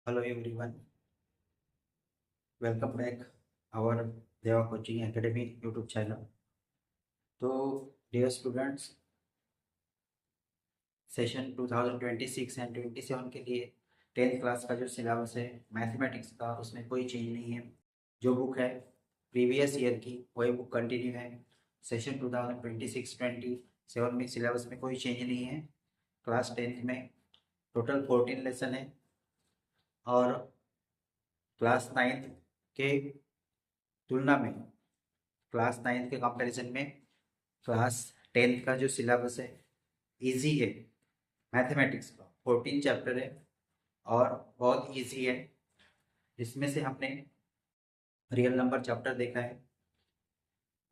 Hello everyone, welcome back our Deva Coaching Academy YouTube channel. तो dear students, session 2026 and 27 के लिए 10th class का जो syllabus है मैथमेटिक्स का उसमें कोई चेंज नहीं है। जो बुक है प्रीवियस ईयर की वही बुक कंटिन्यू है। सेशन 2026-27 में सिलेबस में कोई चेंज नहीं है। क्लास 10th में टोटल 14 लेसन है और क्लास 9th के तुलना में क्लास 9th के कंपैरिजन में क्लास 10th का जो सिलेबस है इजी है। मैथमेटिक्स का 14 चैप्टर है और बहुत इजी है। जिसमें से हमने रियल नंबर चैप्टर देखा है।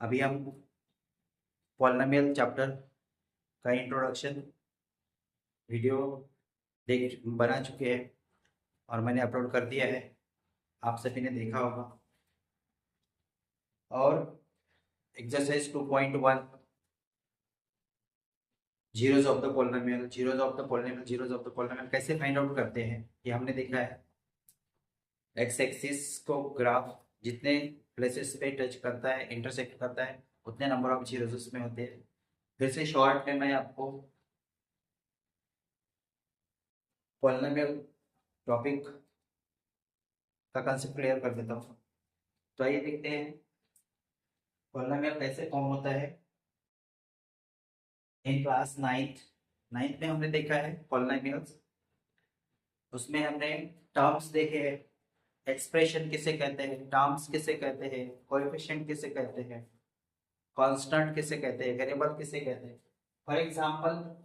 अभी हम पॉलिनोमियल चैप्टर का इंट्रोडक्शन वीडियो देख बना चुके हैं और मैंने अपलोड कर दिया है, आप सभी ने देखा होगा। और exercise 2.1 zeros of the polynomial, zeros of the polynomial कैसे फाइंड आउट करते हैं ये हमने देखा है। एक्स एक्सिस को ग्राफ जितने प्लेसेस पे टच करता है, इंटरसेक्ट करता है, उतने नंबर ऑफ जीरोज उसमें होते हैं। फिर से शॉर्ट में मैं आपको पॉलिनोमियल टॉपिक का कंसेप्ट क्लियर कर देता हूँ। तो आइए देखते हैं पॉलिनोमियल कैसे फॉर्म होता है। इन क्लास नाइन्थ में हमने देखा है पॉलिनोमियल्स। उसमें हमने टर्म्स देखे हैं, एक्सप्रेशन किसे कहते हैं, टर्म्स किसे कहते हैं, कोएफिशिएंट किसे कहते हैं, कांस्टेंट किसे कहते हैं, वेरिएबल किसे कहते हैं। For example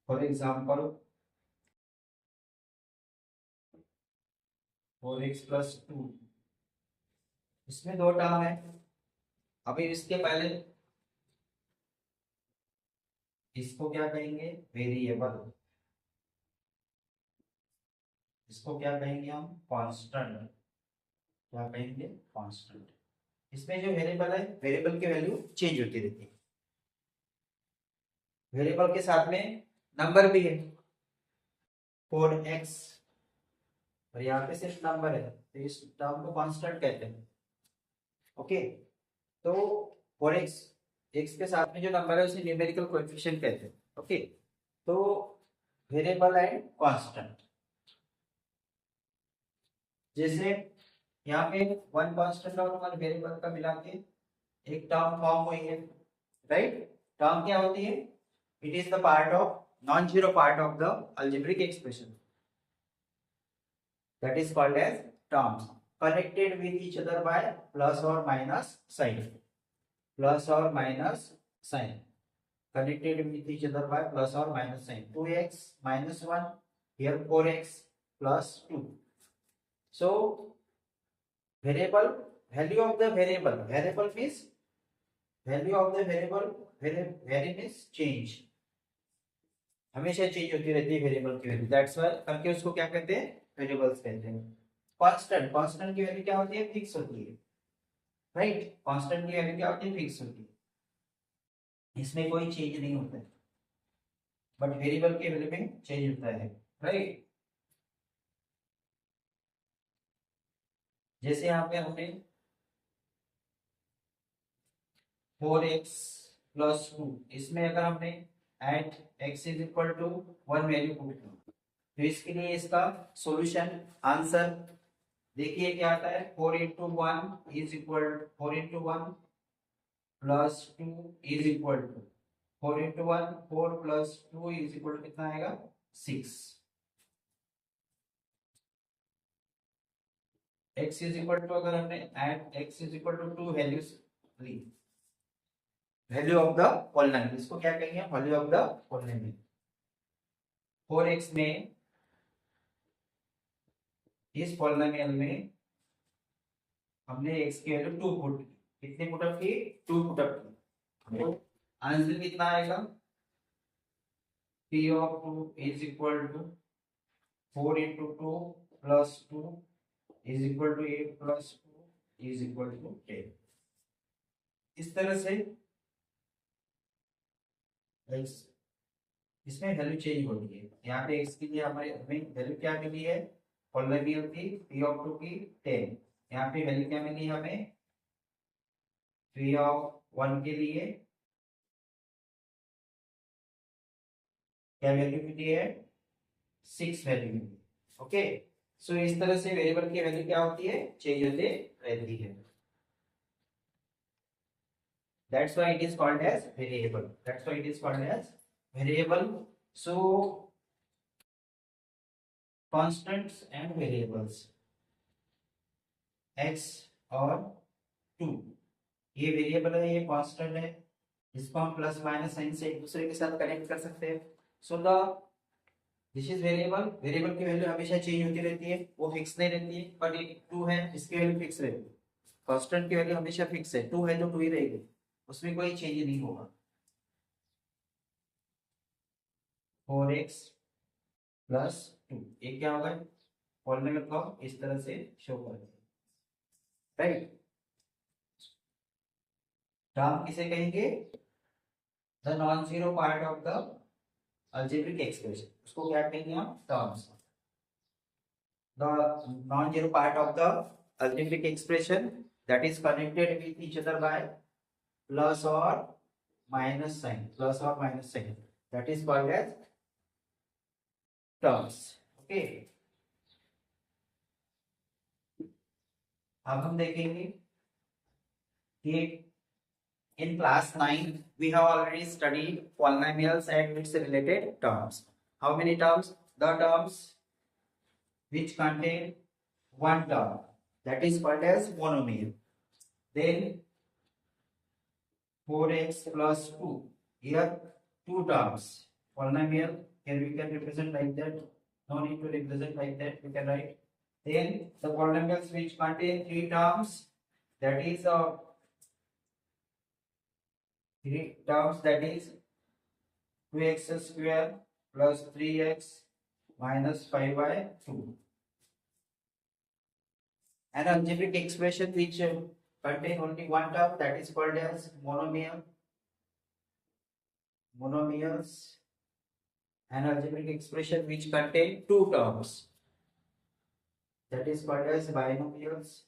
for example 4x+2, इसमें दो टर्म है। अभी इसके पहले इसको क्या कहेंगे, वेरिएबल। इसको क्या कहेंगे हम, कांस्टेंट। क्या कहेंगे, कांस्टेंट। इसमें जो वेरिएबल है, वेरिएबल की वैल्यू चेंज होती रहती है। वेरिएबल के साथ में नंबर भी है 4x, और यहाँ पे सिर्फ नंबर है तो इस टर्म को कांस्टेंट कहते हैं। ओके, तो 4x, x के साथ में जो नंबर है उसे न्यूमेरिकल कोएफिशिएंट कहते हैं। ओके, तो वेरिएबल एंड कांस्टेंट, जैसे यहाँ पे वन कांस्टेंट और वन वेरिएबल का मिला के एक टर्म फॉर्म हुई है, राइट। टर्म क्या होती है, it is the part of non zero part of the algebraic expression, that is called as terms, connected with each other by plus or minus sign, plus or minus sign, connected with each other by plus or minus sign, 2x minus 1, here 4x plus 2. So variable, value of the variable, variable means value of the variable, vary means change, हमेशा change होती रहती है variable की value, that's why करके उसको क्या कहते हैं, वेरिएबल्स कहते हैं। कांस्टेंट, कांस्टेंट की वैल्यू क्या होती है, फिक्स होती है, राइट। कांस्टेंट की वैल्यू क्या होती है, फिक्स होती है, इसमें कोई चेंज नहीं होता है। बट वेरिएबल की वैल्यू में चेंज होता है, राइट। जैसे यहाँ पे हमने 4x+2, इसमें अगर हमने at x is equal to 1 value put की, तो इसके लिए इसका सॉल्यूशन आंसर देखिए क्या आता है, 4 × 1 is equal, 4 × 1 + 2 is equal to 4 × 1, 4 + 2 is equal to कितना आएगा, 6। x इज इक्वल टू, अगर हमने at x is equal to 2 values ली, वैल्यू ऑफ द पॉलिनोमियल, इसको क्या कहेंगे, value of the polynomial. 4x में, इस पॉलिनोमियल में हमने x की वैल्यू 2 पुट की, कितनी पुट अप की, 2 पुट अप की, तो आंसर कितना आएगा, p of 2 is equal to 4 × 2 + 2 is equal to 8 + 2 is equal to 10। इस तरह से इसमें वैल्यू चेंज होती है। यहाँ पे x के लिए हमारे हमें वैल्यू क्या मिली है, पॉलिनोमियल की p ऑफ 2 की 10। यहाँ पे वैल्यू क्या मिली है हमें, p ऑफ 1 के लिए क्या वैल्यू मिली है, 6 वैल्यू मिली। ओके, सो इस तरह से वेरिएबल की वैल्यू क्या होती है, चेंज होते रहती है। That's why it is called as variable. That's why it is called as variable. So constants and variables x और 2, ये वेरिएबल है, ये कांस्टेंट है, इसको हम प्लस माइनस साइन से एक दूसरे के साथ कनेक्ट कर सकते हैं। So the this is variable, variable की वैल्यू हमेशा चेंज होती रहती है, वो फिक्स नहीं रहती है। बट ये 2 है, इसकी वैल्यू फिक्स रहेगी। कांस्टेंट की वैल्यू हमेशा फिक्स है, 2 है तो 2 ही रहेगी, उसमें कोई चेंज नहीं होगा। 4x प्लस 2, ये क्या होगा, पॉलिनोमियल को इस तरह से शो करेंगे, राइट। टर्म किसे कहेंगे, the non zero part of the algebraic expression, उसको क्या कहेंगे हम, terms. The non zero part of the algebraic expression that is connected with each other by plus और माइनस साइन, प्लस और minus sign, that is called as terms. Okay, अब हम देखेंगे कि in class 9 we have already studied polynomials and its related terms. How many terms? The terms which contain one term, that is called as monomial. Then 4x plus 2, here two terms, polynomial, here we can represent like that, no need to represent like that, we can write. Then the polynomials which contain three terms, that is three terms, that is 2x square plus 3x minus 5 by 2. An algebraic expression which contain only one term, that is called as monomial. Monomials. An algebraic expression which contain two terms, that is called as binomials.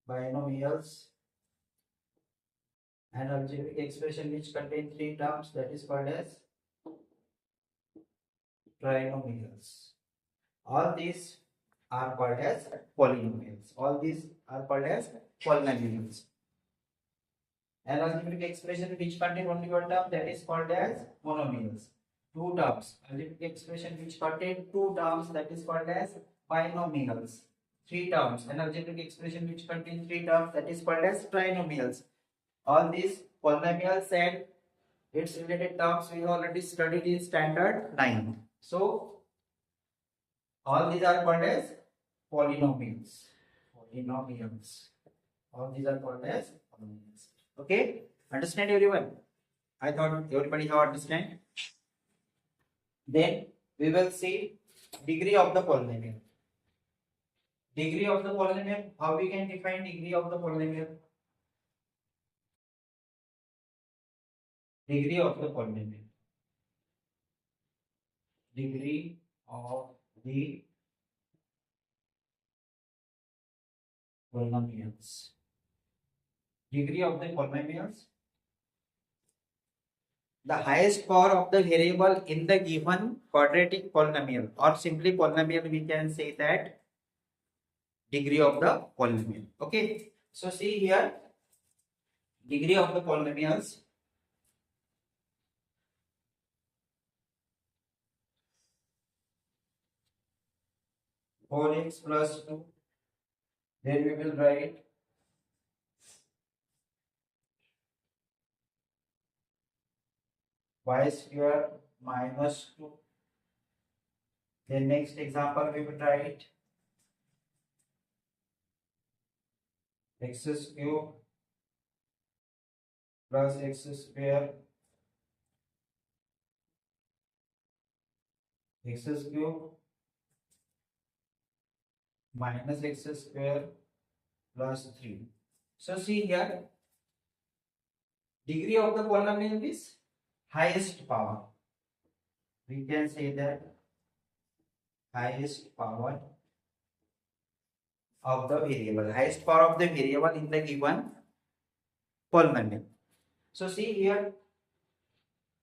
Binomials. An algebraic expression which contain three terms, that is called as trinomials. All these are called as polynomials. All these are called as polynomials. An algebraic expression which contain only one term, that is called as monomials. Two terms, algebraic expression which contain two terms, that is called as binomials. Three terms, an algebraic expression which contain three terms, that is called as trinomials. All these polynomials and its related terms we have already studied in standard 9. So all these are called as polynomials. Polynomials. All these are called as polynomials. Okay, understand everyone? I thought everybody have understand. Then we will see degree of the polynomial. Degree of the polynomial. How we can define degree of the polynomial? Degree of the polynomial. Degree of the polynomials. Degree of the polynomials. The highest power of the variable in the given quadratic polynomial, or simply polynomial, we can say that degree of the polynomial. Okay, so see here, degree of the polynomials. Four x plus 2, then we will write y square minus 2. Then next example we will write x cube plus x square, x cube minus x square plus 3. So see here, degree of the polynomial is highest power. We can say that highest power of the variable, highest power of the variable in the given polynomial. So see here,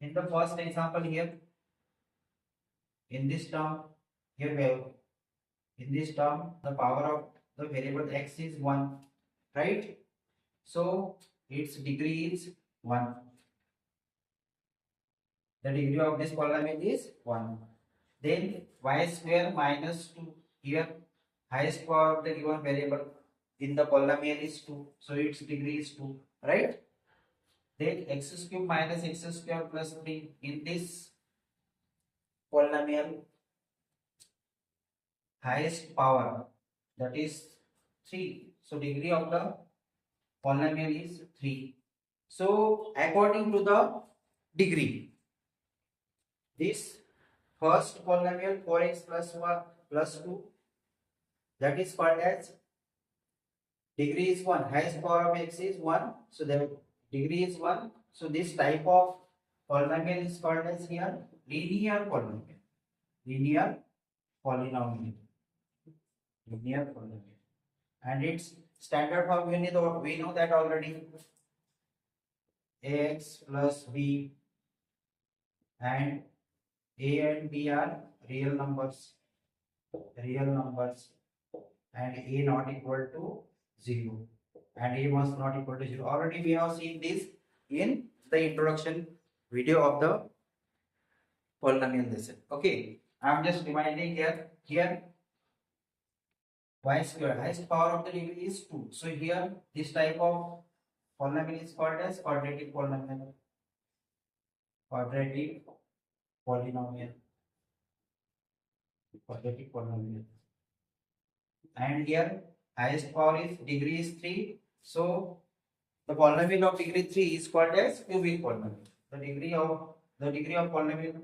in the first example here, in this term, here we have, in this term, the power of the variable x is 1, right? So its degree is 1. The degree of this polynomial is 1. Then y square minus 2. Here, highest power of the given variable in the polynomial is 2. So its degree is 2, right? Then x cube minus x square plus 3 in this polynomial, highest power, that is 3. So degree of the polynomial is 3. So according to the degree, this first polynomial 4x plus 1 plus 2, that is called as degree is 1. Highest power of x is 1. So the degree is 1. So this type of polynomial is called as here linear polynomial. Linear polynomial. Linear polynomial. And its standard form we know that already. Ax plus b, and a and b are real numbers, and a not equal to 0, and a must not equal to 0. Already we have seen this in the introduction video of the polynomial lesson. Okay, I am just reminding here y square, highest power of the degree is 2. So here this type of polynomial is called as quadratic polynomial. Quadratic polynomial. Quadratic polynomial. And here highest power is degree is 3. So the polynomial of degree 3 is called as cubic polynomial. The degree of polynomial,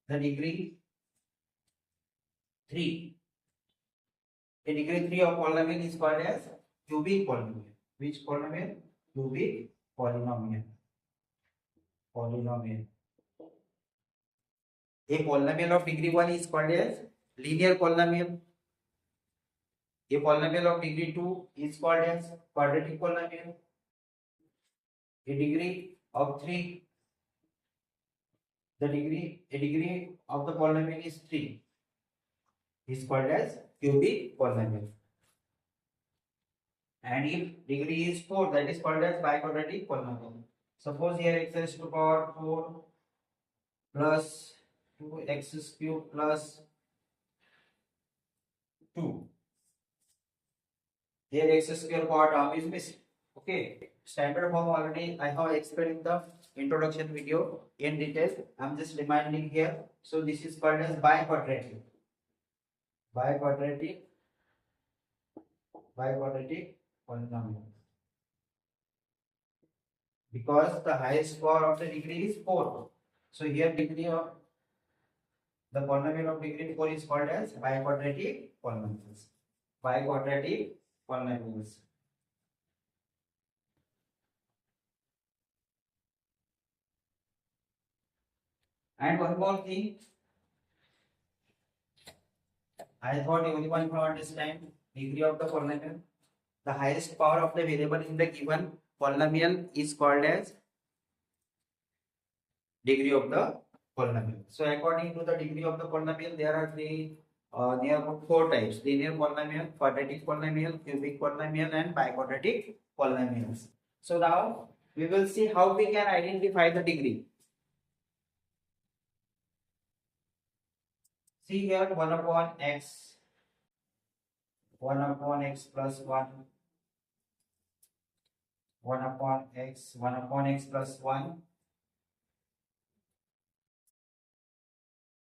the degree 3. The degree 3 of polynomial is called as cubic polynomial. Which polynomial? Cubic polynomial. Polynomial. A polynomial of degree 1 is called as linear polynomial. A polynomial of degree 2 is called as quadratic polynomial. A degree of 3, a degree of the polynomial is 3, is called as cubic polynomial. And if degree is 4, that is called as biquadratic polynomial. Suppose here x raised to the power 4 plus 2x cube plus 2. Here x square power term is missing. Okay, standard form already I have explained in the introduction video in detail. I am just reminding here. So this is called as biquadratic. Biquadratic polynomial. Because the highest power of the degree is 4. So here degree of the polynomial of degree 4 is called as biquadratic polynomials. Biquadratic polynomials. And one more thing, I thought everyone will understand degree of the polynomial. The highest power of the variable in the given polynomial is called as degree of the polynomial. So according to the degree of the polynomial, there are 4 types: linear polynomial, quadratic polynomial, cubic polynomial, and biquadratic polynomials. So now we will see how we can identify the degree. See here 1 upon x plus 1, 1 upon x plus 1,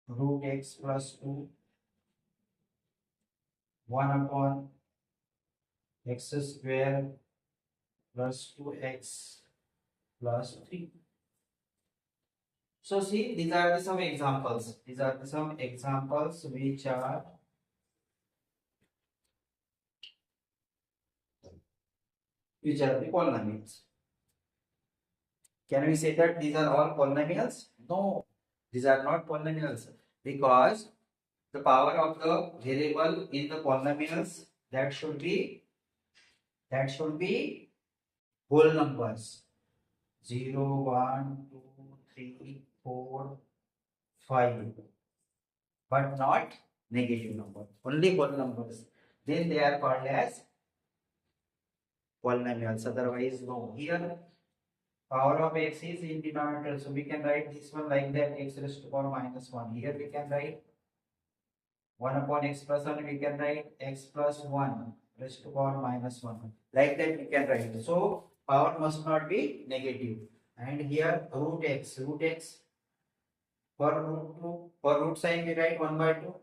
root x plus 2, 1 upon x square plus 2x plus 3. So see, these are some examples. These are some examples which are which are the polynomials. Can we say that these are all polynomials? No, these are not polynomials because the power of the variable in the polynomials that should be whole numbers 0, 1, 2, 3, 4, 5, but not negative number. Only whole numbers. Then they are called as polynomials. Otherwise, no. Here power of x is in denominator, so we can write this one like that, x raised to power minus 1. Here we can write 1 upon x plus 1, we can write x plus 1 raised to power minus 1. Like that we can write. So power must not be negative. And here root x for root 2, for root sign we write 1 by 2.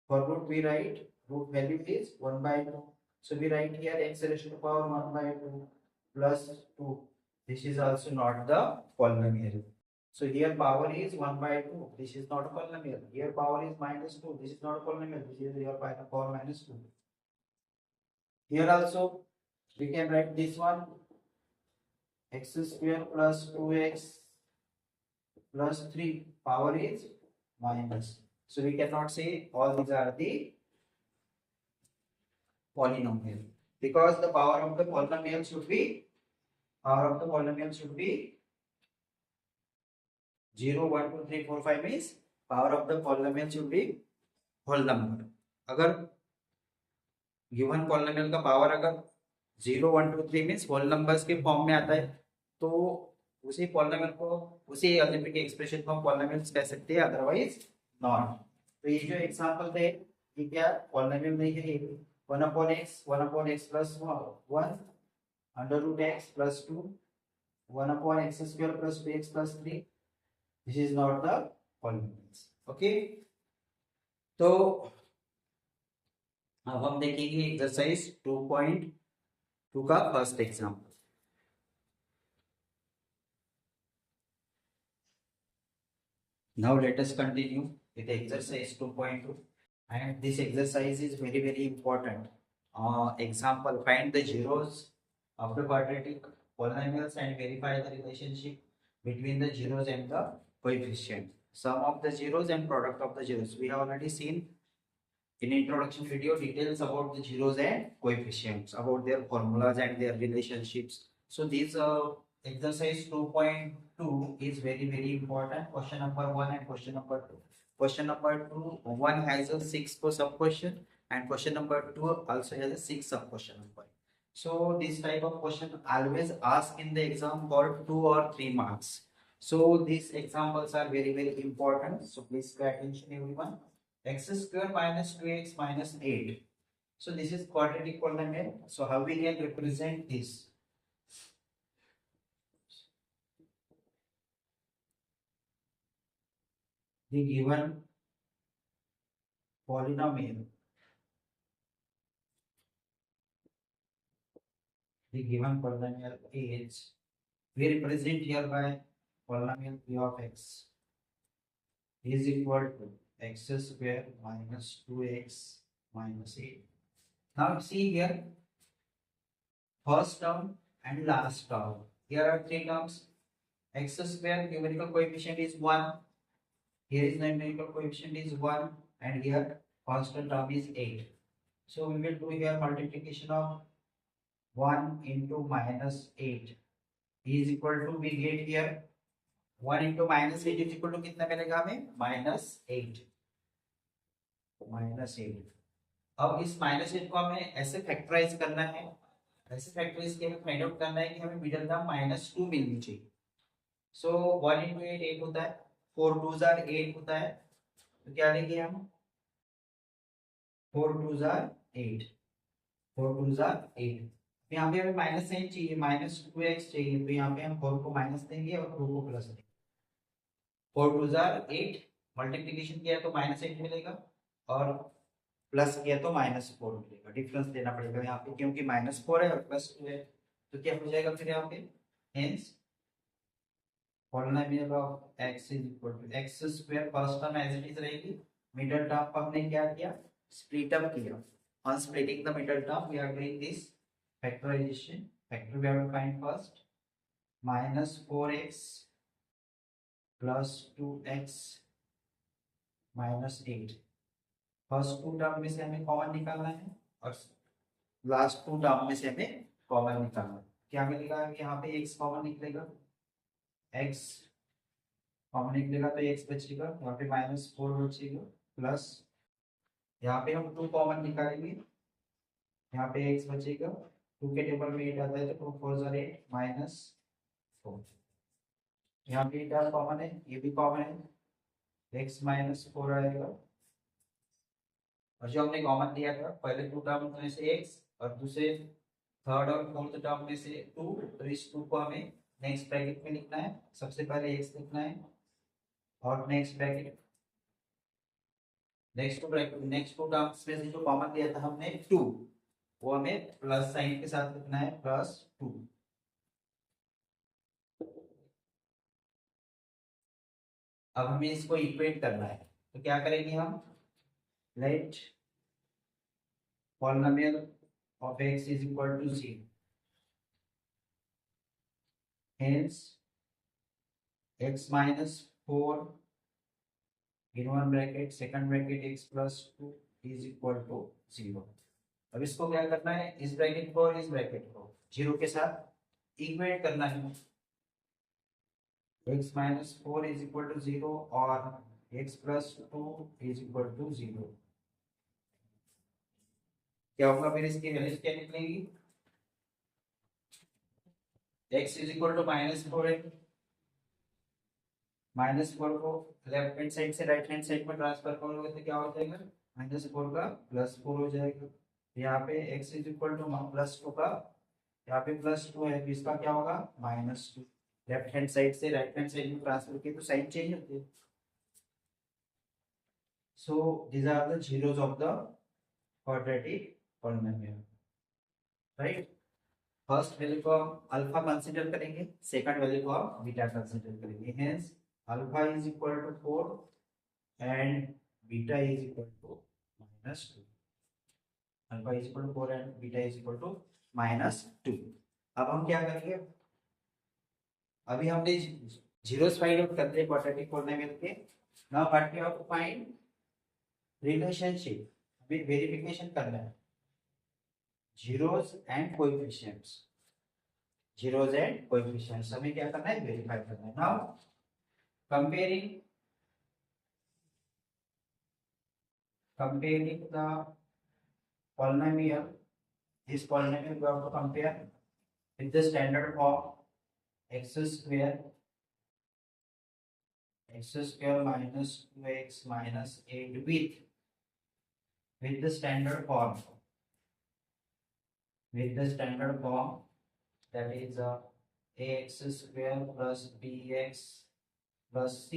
For root we write root value is 1 by 2. So we write here x raised to power 1 by 2 plus 2. This is also not the polynomial. So here power is 1 by 2. This is not a polynomial. Here power is minus 2. This is not a polynomial. This is your power minus 2. Here also we can write this one x square plus 2x plus 3. Power is minus. So we cannot say all these are the polynomial because the power of the polynomial should be 0, 1, 2, 3, 4, 5 means power of the polynomial should be whole number. अगर given polynomial का power अगर 0, 1, 2, 3 means whole numbers के form में आता है तो उसी polynomial को उसी अलजेब्रिक एक्सप्रेशन को हम पॉलिनोमियल्स कह सकते हैं, अदरवाइज नॉट. तो ये जो एग्जांपल थे ये क्या पॉलिनोमियल नहीं है, ये 1 upon x plus 1 under root x plus 2 1 upon x square plus 2x plus 3. This is not the polynomials. Okay. तो अब हम देखेंगे एक्सरसाइज 2.2 का first example. Now let us continue with exercise 2.2, and this exercise is very important. Example: find the zeros of the quadratic polynomials and verify the relationship between the zeros and the coefficient. Sum of the zeros and product of the zeros. We have already seen in introduction video details about the zeros and coefficients, about their formulas and their relationships. So this exercise 2.2 is very important. Question number 1 and question number 2. Question number 2, 1 has a 6 sub question and question number 2 also has a 6 sub question number. So this type of question always asked in the exam for 2 or 3 marks. So these examples are very important. So please pay attention everyone. X square minus 2x minus 8. So this is quadratic polynomial. So how we can represent this? The given polynomial. The given polynomial is, we represent here by polynomial p of x is equal to x square minus 2x minus 8. Now see here, first term and last term. Here are 3 terms. X square numerical coefficient is 1. Here is numerical coefficient is 1 and here constant term is 8. So we will do here multiplication of 1 into minus 8 is equal to, we get here 1 into minus 8 is equal to कितना मिलेगा हमें? minus 8. अब इस minus 8 को हमें ऐसे factorise करना है, ऐसे फैक्टराइज के फाइंड आउट करना है कि हमें मिडिल टर्म -2 मिलनी चाहिए. सो 1 into 8 8 होता है, 4 2s are 8 होता है, तो क्या लेंगे हम? 4 2s are 8. यहाँ पे हमें माइनस साइन चाहिए, -2x चाहिए, तो यहाँ पे हम 4 को माइनस देंगे और 2 को प्लस देंगे. 4 2s are 8, मल्टीप्लिकेशन किया तो -8 मिलेगा और प्लस किया तो -4 मिलेगा. डिफरेंस देना पड़ेगा यहाँ पे क्योंकि -4 है और +2 है, तो क्या हो जाएगा फिर यहाँ पे? Hence polynomial of x is equal to x square, first term as it is रहेगी, मिडिल टर्म को हमने क्या किया? स्प्लिट अप किया. On splitting the middle term we are doing this factorization. Factor we have to find first. Minus 4x plus 2x minus 8. First two term में से हमें common निकालना है और लास्ट टू टर्म में से हमें कॉमन निकालना है. क्या मिलेगा? यहाँ पे x कॉमन निकलेगा, x कॉमन निकलेगा तो x बचेगा, यहाँ पे -4 बचेगा प्लस यहाँ पे हम 2 कॉमन निकालेंगे, यहाँ पे x बचेगा, 2 के टेबल में 8 आता है तो 2 4 8 -4. यहाँ पे क्या कॉमन है? ये भी कॉमन है, x -4 आएगा. और जो हमने कॉमन लिया था पहले 2 टर्म में से x और दूसरे थर्ड और फोर्थ टर्म में से 2, तो इस 2 को हमें नेक्स्ट ब्रैकेट में लिखना है. सबसे पहले x लिखना है और next bracket next two terms में से जो कॉमन लिया था हमने 2, वो हमें प्लस साइन के साथ लिखना है, +2. अब हमें इसको इक्वेट करना है तो क्या करेंगे हम? Let polynomial of x is equal to 0. Hence x -4 in one bracket second bracket x plus 2 is equal to 0. अब इसको क्या करना है? इस ब्रैकेट को और इस ब्रैकेट को 0 के साथ इक्वेट करना है. x -4 is equal to 0 और x plus 2 is equal to 0. क्या होगा फिर? इसकी वैल्यूज क्या निकलेगी? x is equal to -4 है, -4 को लेफ्ट हैंड साइड से राइट हैंड साइड में ट्रांसफर करोगे तो क्या हो जाएगा? -4 का +4 हो जाएगा. यहाँ पे x इज इक्वल टू +2 का, यहाँ पे +2 है तो इसका क्या होगा? -2. लेफ्ट हैंड साइड से राइट हैंड साइड में ट्रांसफर किए तो साइन चेंज होती है. So these are the zeros of the quadratic polynomial, right. First value को हम अल्फा कंसीडर करेंगे, सेकंड वैल्यू को हम बीटा कंसीडर करेंगे. Hence alpha is equal to 4 and beta is equal to -2. Alpha is equal to 4 and beta is equal to -2. अब हम क्या करेंगे? अभी हमने जीरोस फाइंड आउट कर दिए क्वाड्रेटिक पॉलिनोमियल के. Now what we have to find? Relationship. अभी वेरिफिकेशन करना है zeros and coefficients. Zeros and coefficients हमें क्या करना है? वेरीफाई करना है. Now comparing the polynomial, this polynomial we have to compare with the standard form x square minus 2x minus 8 with the standard form. With the standard form, that is ax square plus bx plus c.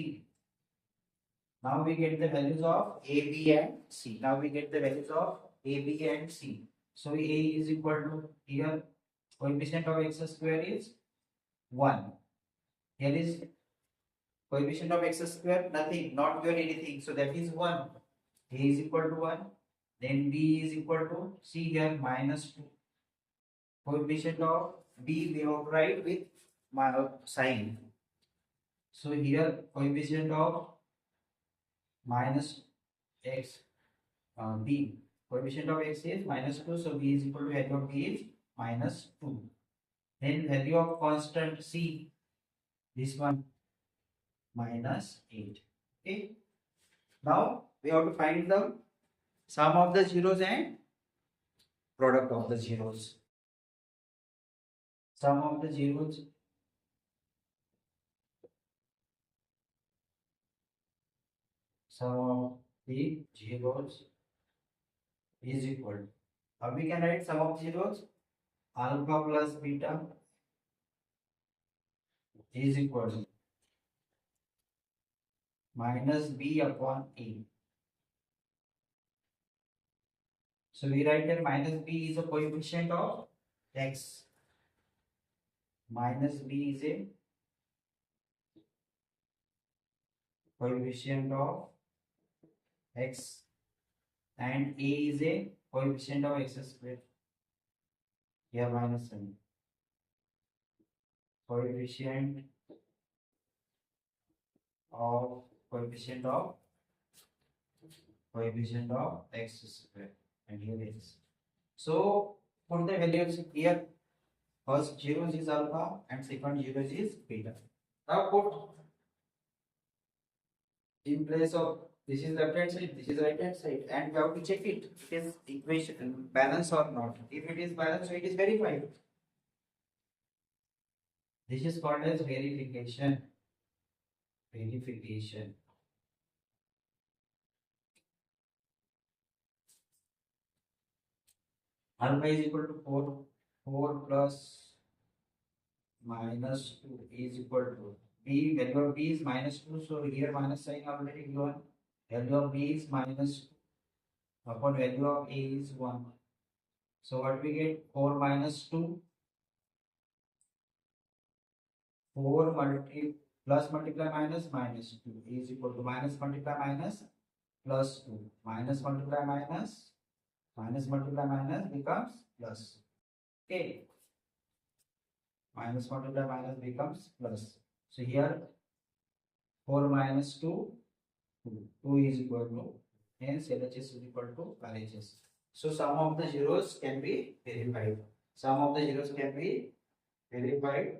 Now we get the values of a, b and c. Now we get the values of a, b and c. So a is equal to, here coefficient of x square is 1. Here is coefficient of x square, nothing, not given anything, so that is 1. A is equal to 1. Then b is equal to, see here, -2. Coefficient of b we have to write with sign. So here coefficient of minus x, b, coefficient of x is -2, so b is equal to value of b is -2. Then value of constant c, this one, -8. Okay. Now we have to find the sum of the zeros and product of the zeros. Sum of the zeros is equal to, now we can write sum of zeros, alpha plus beta is equal to minus b upon a. So we write that minus b is a coefficient of x. Minus b is a coefficient of x and a is a coefficient of x square. here minus sign, coefficient of coefficient of x square, and here it is. So put the values here. First zeros is alpha and second zeros is beta. Now put in place of this is left hand side, this is right hand side, and we have to check it. It is equation balance or not. If it is balanced, so it is verified. This is called as verification. Verification. Alpha is equal to 4. 4 plus minus 2 is equal to b. Value of b is minus 2. So here minus sign already given. Value of b is minus 2 upon value of a is 1. So what we get? 4 minus 2. 4 plus multiply minus minus 2 is equal to minus multiply minus plus 2. Minus multiply minus becomes plus. Okay. Minus multiply minus becomes plus. So here 4 minus 2, 2 is equal to, hence LHS is equal to RHS. So sum of the zeros can be verified. Sum of the zeros can be verified.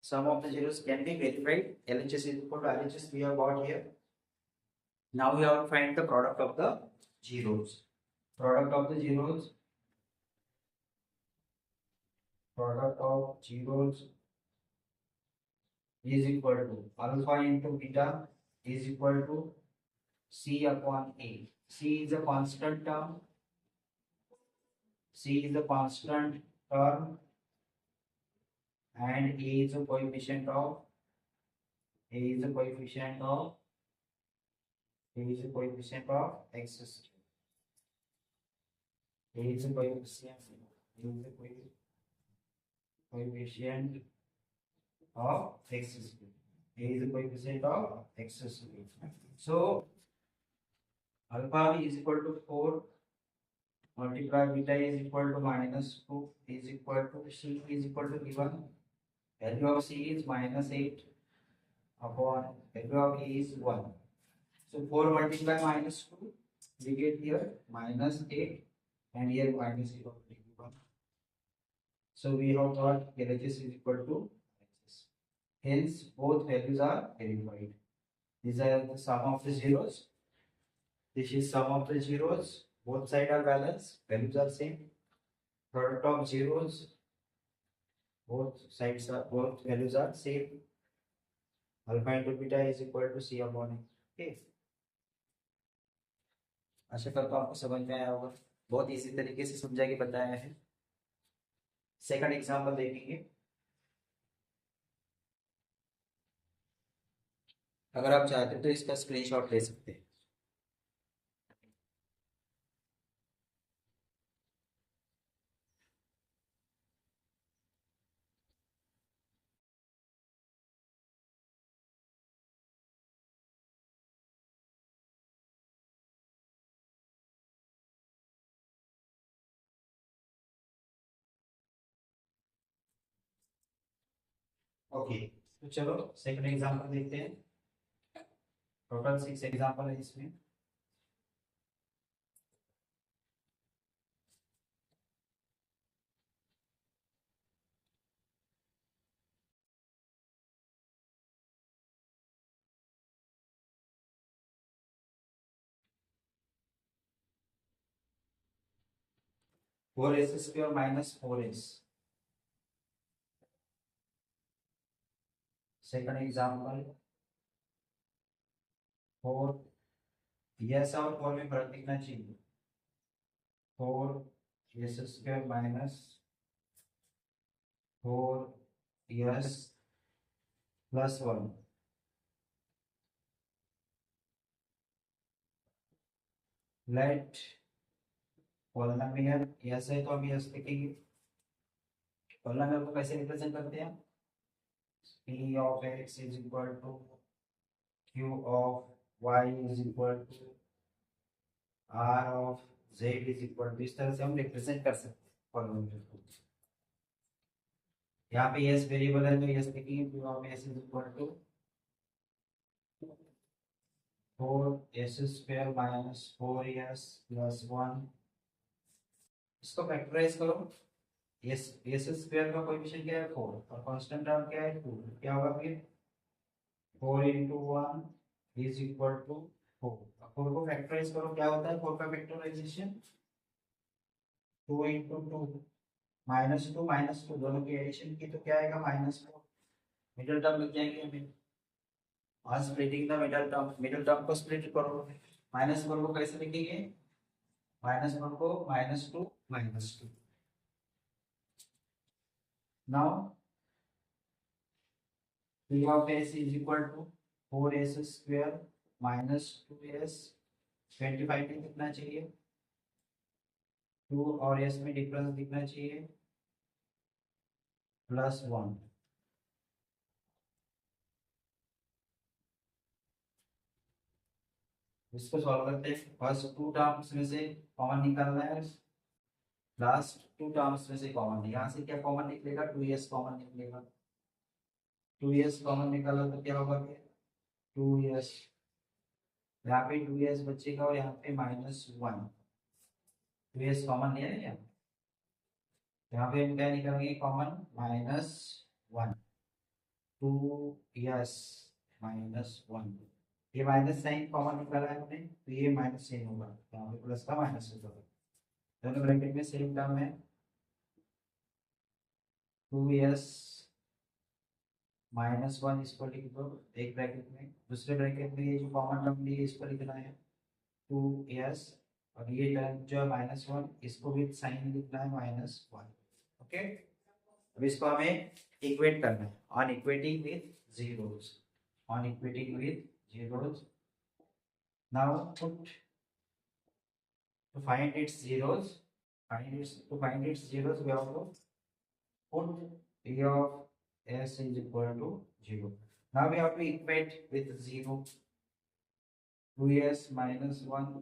Sum of the zeros can be verified. LHS is equal to RHS we have got here. Now we have to find the product of the zeros. Product of zeros is equal to alpha into beta is equal to C upon A. C is a constant term. And A is a coefficient of x square. A is a coefficient of x square. A is a coefficient of x square. So alpha is equal to 4 multiply beta is equal to minus 2 is equal to C is equal to given. Value of C is minus 8 upon value of A is 1. So 4 multiply minus 2 we get here minus 8 and here minus 0. So we have got LHS is equal to LHS. Hence both values are verified. These are the sum of the zeros. This is sum of the zeros. Both sides are balanced. Values are same. Product of zeros. Both values are same. Alpha into beta is equal to C upon A. Okay. आशा करता हूँ आपको समझ में आया होगा. बहुत easy तरीके से समझा के बताया है. सेकंड एग्जांपल देखेंगे. अगर आप चाहते हैं तो इसका स्क्रीनशॉट ले सकते हैं. ओके, तो चलो सेकंड एग्जांपल देखते हैं. टोटल 6 एग्जांपल है इसमें. Four s square minus 4s. Second example 4 s और 4 में फर्क दिखना चाहिए. 4s square minus 4s plus 1. Let polynomial s है तो हम यस लिखेंगे. पॉलिनोमियल को कैसे रिप्रेजेंट करते हैं? P of x is equal to Q of y is equal to R of z is equal to, इस तरह से हम रिप्रेजेंट कर सकते हैं. यहाँ पे यस वेरिएबल है तो यस लिखेंगे, p of s is equal to 4s² minus 4s plus 1। इसको फैक्टराइज करो। एस एस स्क्वायर का कोएफिशिएंट क्या है 4 और कांस्टेंट टर्म क्या है 2, क्या होगा फिर 4 into 1 इज इक्वल टू 4। 4 को फैक्टराइज करो, क्या होता है 4 का फैक्टराइजेशन 2 into 2 -2 दोनों की एडिशन की तो क्या आएगा -4। मिडिल टर्म लग जाएंगे हमें। और स्प्लिटिंग द मिडिल टर्म को स्प्लिट करो। -4 को कैसे लिखेंगे, -1 को -2 now p of s is equal to 4s square minus 2s। 25 में कितना चाहिए 2 और s में डिफरेंस दिखना चाहिए +1। इसको सॉल्व करते हैं। फर्स्ट टू टर्म्स में से कॉमन निकालना है, लास्ट टू टर्म्स में से कॉमन। यहाँ से क्या कॉमन निकलेगा 2s कॉमन निकलेगा। 2s कॉमन निकाला तो क्या होगा फिर 2s, यहाँ पे 2s बचेगा और यहाँ पे -1। 2s कॉमन लिया है क्या, यहाँ पे हम क्या निकालेंगे कॉमन -1। 2s -1, ये माइनस साइन कॉमन निकाला है हमने तो ये माइनस साइन होगा, यहाँ पे प्लस का माइनस होगा। दोनों ब्रैकेट में सेम टर्म है 2s -1, इसको लिख दो एक ब्रैकेट में। दूसरे ब्रैकेट में ये जो कॉमन टर्म ली है इसको लिखना है 2s, और ये टर्म जो है -1 इसको भी साइन लिखना है -1। ओके, अब इसको हमें इक्वेट करना है on equating with zeros, on equating with zeros। Now put to find its zeros, to find its zeros we have to put p of s is equal to 0। Now we have to equate with 0, 2s -1, 2s -1,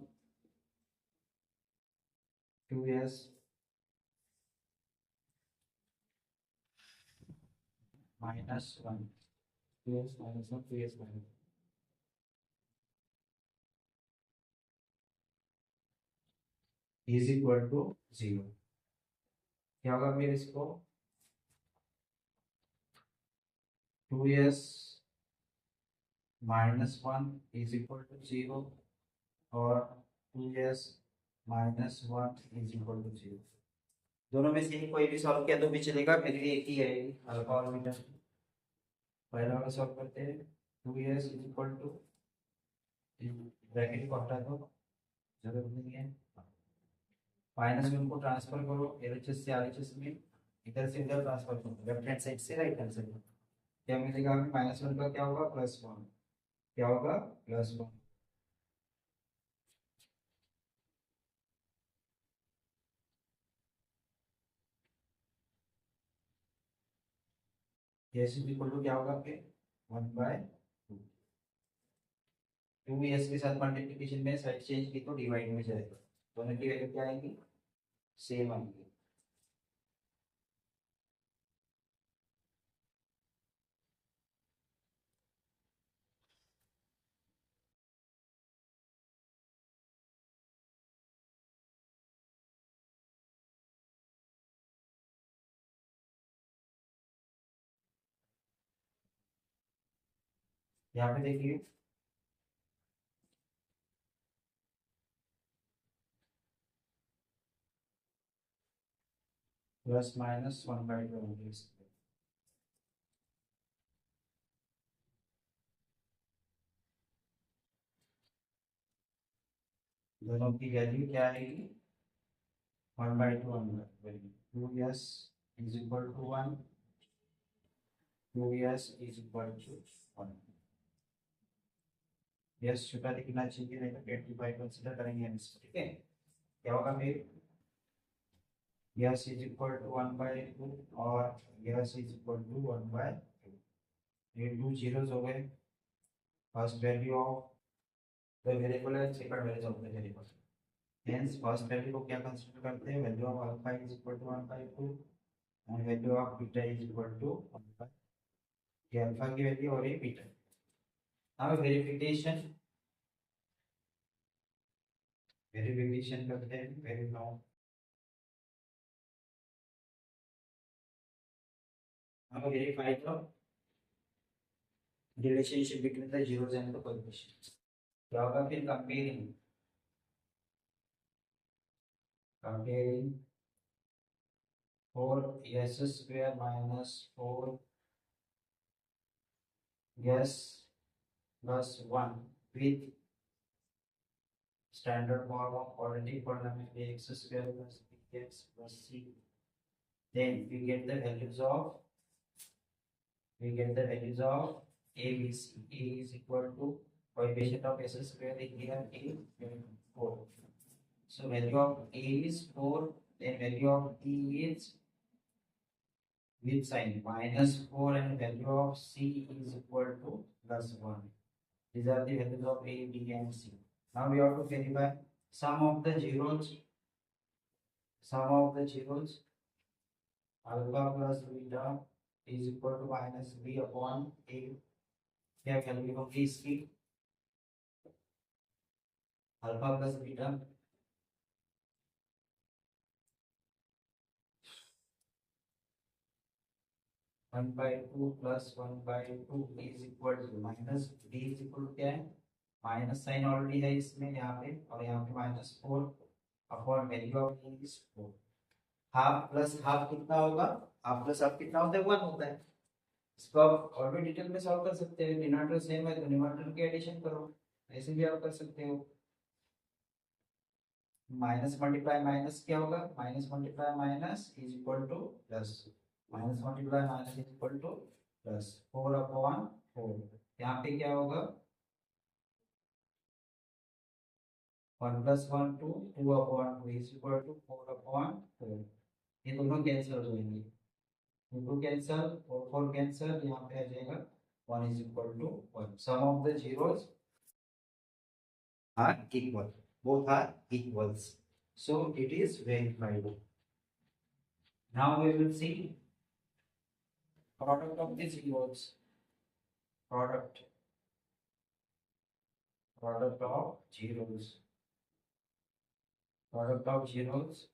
2s -1, 2s -1 is equal to 0। क्या होगा फिर इसको 2s -1 is equal to 0 और 2s -1 is equal to 0। दोनों में से कोई भी सॉल्व किया तो भी चलेगा, फिर भी एक ही है अल्फा और बीटा। पहला वाला सॉल्व करते हैं 2s is equal to, bracket को हटा दो जरूरत नहीं है, माइनस में उनको ट्रांसफर करो LHS से RHS में, इधर से इधर ट्रांसफर करो, लेफ्ट हैंड साइड से राइट हैंड साइड। क्या मिलेगा हमें -1 का क्या होगा +1, क्या होगा +1। s इज इक्वल टू क्या होगा आपके 1/2। 2s के साथ मल्टीप्लिकेशन में साइड चेंज की तो डिवाइड में जाएगा, दोनों की वैल्यू क्या आएगी सेम आएगी। यहाँ पे देखिए ±1/2 दोनों की वैल्यू क्या आएगी 1/2 2s is equal to 1, 2s is equal to 1। S छोटा दिखना चाहिए नहीं तो 25 कंसीडर करेंगे हम इसको, ठीक है। क्या होगा फिर यस इज इक्वल टू 1/2 और यस इज इक्वल टू 1/2, ये 2 जीरोस हो गए। First value of the variable है, second value of the variable. Hence first value को क्या कंसीडर करते हैं, value of alpha is equal to 1/2 and value of beta is equal to 1/2, ये alpha की वैल्यू और ये बीटा। नाउ वेरिफिकेशन करते हैं, verify. Now verify the relationship between the zeros and the coefficients. क्या होगा फिर, comparing 4s square minus 4s plus 1 with standard form of quadratic polynomial x square plus bx plus c. Then we get the values of a, b, c. A is equal to coefficient of s square in here a 4. So value of a is 4, then value of b is with sign -4, and value of c is equal to +1. These are the values of a, b, and c. Now we have to verify sum of the zeros. Alpha plus beta is equal to -b upon a. क्या value होगी इसकी, alpha plus beta 1/2 plus 1/2 is equal to minus b is equal to क्या है, minus sign already है इसमें यहाँ पे, और यहाँ पे -4 upon value of A is 4। Half plus half कितना होगा, हाफ प्लस हाफ कितना होता है, 1 होता है। इसको आप और भी डिटेल में सॉल्व कर सकते हैं, डिनोमिनेटर सेम है तो न्यूमरेटर की एडिशन करो, ऐसे भी आप कर सकते हो। माइनस मल्टीप्लाई माइनस क्या होगा, minus multiply minus is equal to plus, minus multiply minus is equal to plus 4/4। यहाँ पे क्या होगा, 1 + 1 2, 2/2 इज इक्वल टू 4/4। ये दोनों कैंसिल हो जाएंगे, 2 कैंसिल, 4 कैंसिल, यहाँ पे आ जाएगा 1 is equal to 1। Sum of the zeros are equal, both are equals, so it is verified. Now we will see product of the zeros, product of zeros,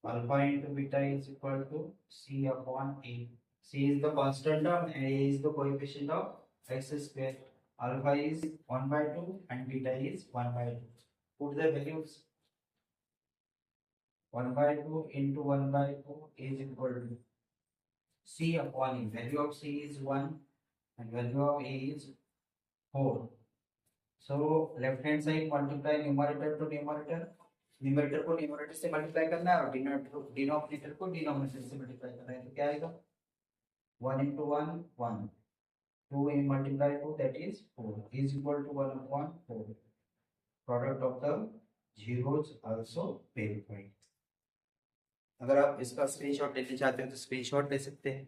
alpha into beta is equal to c upon a. C is the constant term and a is the coefficient of x square. Alpha is 1/2 and beta is 1/2. Put the values, 1/2 into 1/2 is equal to c upon a. Value of c is 1 and value of a is 4. So left hand side multiply numerator to numerator, numerator को numerator से multiply करना है और denominator को denominator से multiply करना है, तो क्या आएगा, 1 into 1 1, 2 in multiply 2 that is 4 is equal to 1/4. Product of the zeros also verified. अगर आप इसका स्क्रीनशॉट लेना चाहते हो तो स्क्रीनशॉट ले सकते हैं।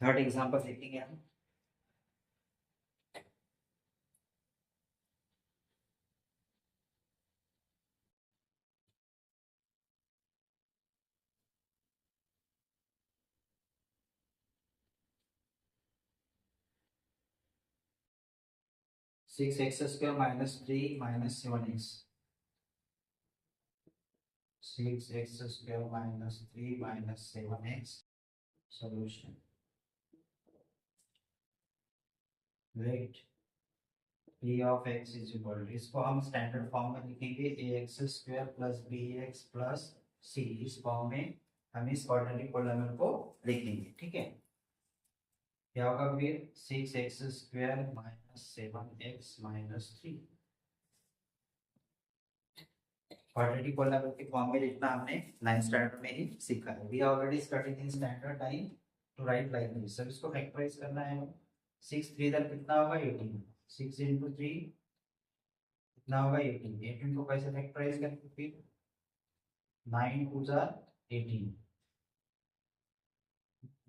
थर्ड एग्जांपल देखेंगे हम। Six x square minus 3 minus 7x, 6x square minus 3 minus 7x solution. Wait, p of x is equal to, इसको हम स्टैंडर्ड फॉर्म में लिखेंगे ax square plus bx plus c। इस फॉर्म में हम इस क्वाड्रेटिक पॉलिनोमियल को लिखेंगे, ठीक है। क्या होगा फिर, 6x square minus 7x minus 3। Quadratic polynomial के फॉर्म में लिखना हमने 9th स्टैंडर्ड में ही सीखा है। We already studied in standard 9 to right like this. सब इसको फैक्टराइज करना है, 6 3 इधर कितना होगा 18, 6 इंटू 3 कितना होगा 18, 18 को कैसे फैक्टराइज करेंगे फिर 9 टू जार 18,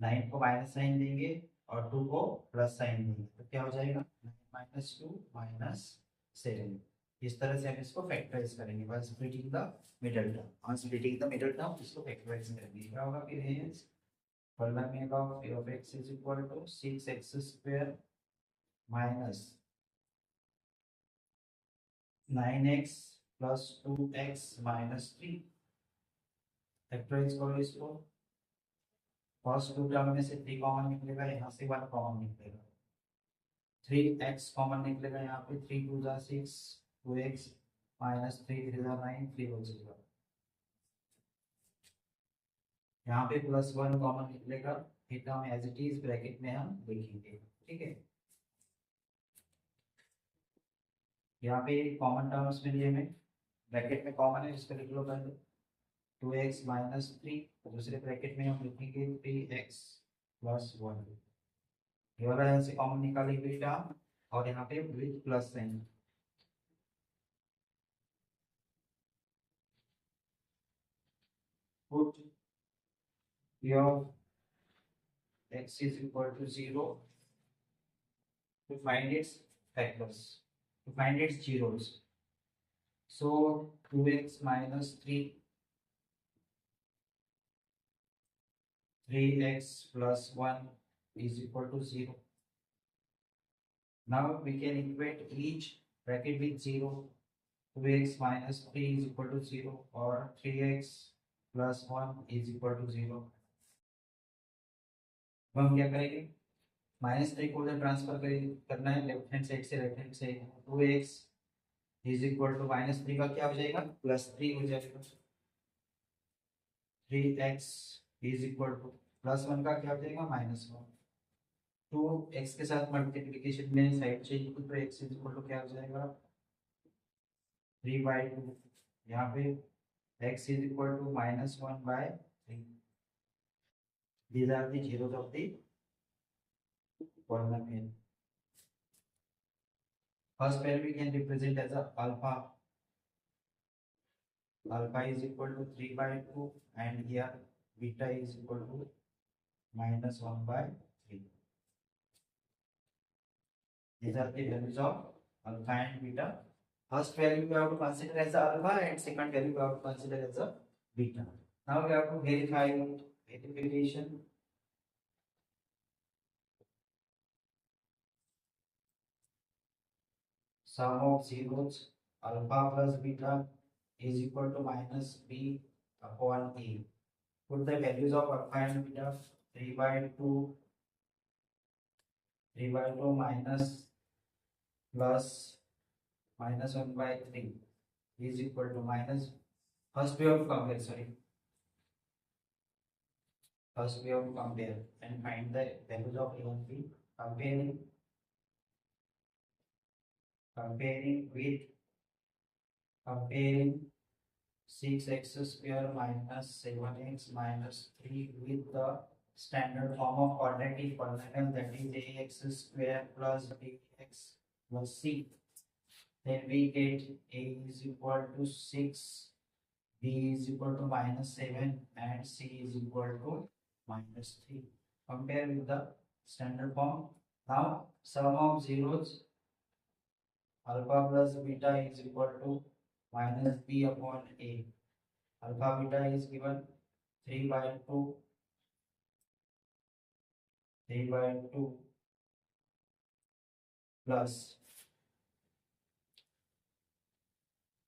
9 को माइनस साइन देंगे और 2 को प्लस साइन देंगे तो क्या हो जाएगा 9 माइनस 2 माइनस 7। इस तरह से हम इसको फैक्टराइज करेंगे by splitting the middle term, on splitting the middle term इसको फैक्टराइज करेंगे। क्या होगा फिर hence polynomial of f of x is equal to 6x square minus 9x plus 2x minus 3। Factorise करो इसको, फर्स्ट टू टर्म में से 3 common निकलेगा, यहाँ से 1 कॉमन निकलेगा, 3x कॉमन निकलेगा, यहाँ पे 3 2 जा 6, 2x माइनस 3 3 जा 9, 3 हो जाएगा, यहाँ पे प्लस 1 कॉमन निकलेगा, फिर हम एज इट इज ब्रैकेट में हम लिखेंगे। ठीक है, यहाँ पे कॉमन टर्म्स में लिए हमें ब्रैकेट में कॉमन है जिसको लिख लो पहले 2x माइनस 3, दूसरे ब्रैकेट में हम लिखेंगे 3x प्लस 1, ये वाला यहाँ से कॉमन निकालेंगे टर्म और यहाँ पे with plus sign. Put p of x is equal to 0 to find its factors, to find its zeros. So 2x minus 3, 3x plus 1 is equal to 0. Now we can equate each bracket with 0. 2x minus 3 is equal to 0 or 3x plus 1 is equal to 0. अब हम क्या करेंगे, minus 3 को उधर transfer करना है left hand side से right hand side, 2x is equal to minus 3 का क्या हो जाएगा प्लस 3 हो जाएगा, 3x is equal to plus 1 का क्या हो जाएगा -1, 2x के साथ मल्टीप्लिकेशन में साइड चेंज की तो x इज इक्वल टू क्या हो जाएगा 3/2, यहाँ पे x is equal to -1/3। These are the zeros of the polynomial. First pair we can represent as a alpha. Alpha is equal to 3/2 and here beta is equal to -1/3. These are the values of alpha and beta. First value we have to consider as a alpha and second value we have to consider as a beta. Now we have to verify verification. Sum of zeros alpha plus beta is equal to minus b upon a. Put the values of alpha and beta 3/2, 3/2 minus plus -1/3 is equal to minus. First we have to compare. Sorry. First we have to compare and find the values of a and b. Comparing 6x square minus 7x minus 3 with the standard form of quadratic polynomial, that is ax square plus bx plus c. Then we get a is equal to 6, b is equal to -7 and c is equal to -3. Compare with the standard form. Now sum of zeros alpha plus beta is equal to minus b upon a. Alpha beta is given 3/2, 3/2 plus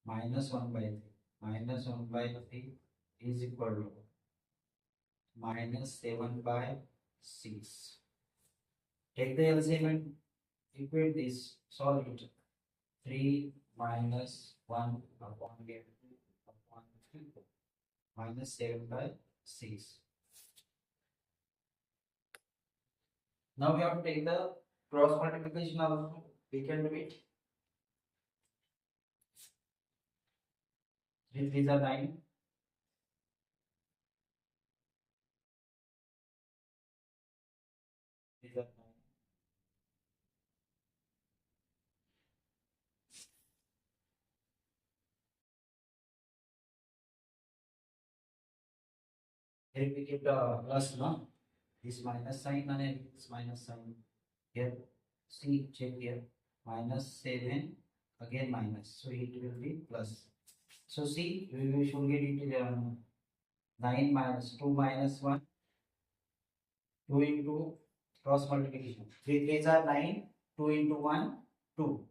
-1/3. -1/3 is equal to -7/6. Take the LCM and equate this, solve it. 3 minus 1 upon 2 upon 3 -7/6. Now we have to take the cross multiplication also. We can do it. 3 3s are 9. These are 9. Then we get plus, no? This minus sign and this minus sign. Here, see, check here. Minus 7, again minus. So it will be plus. So see, we should get it 9 minus 2 minus 1. 2 into cross multiplication. 3 3s are 9. 2 into 1, 2.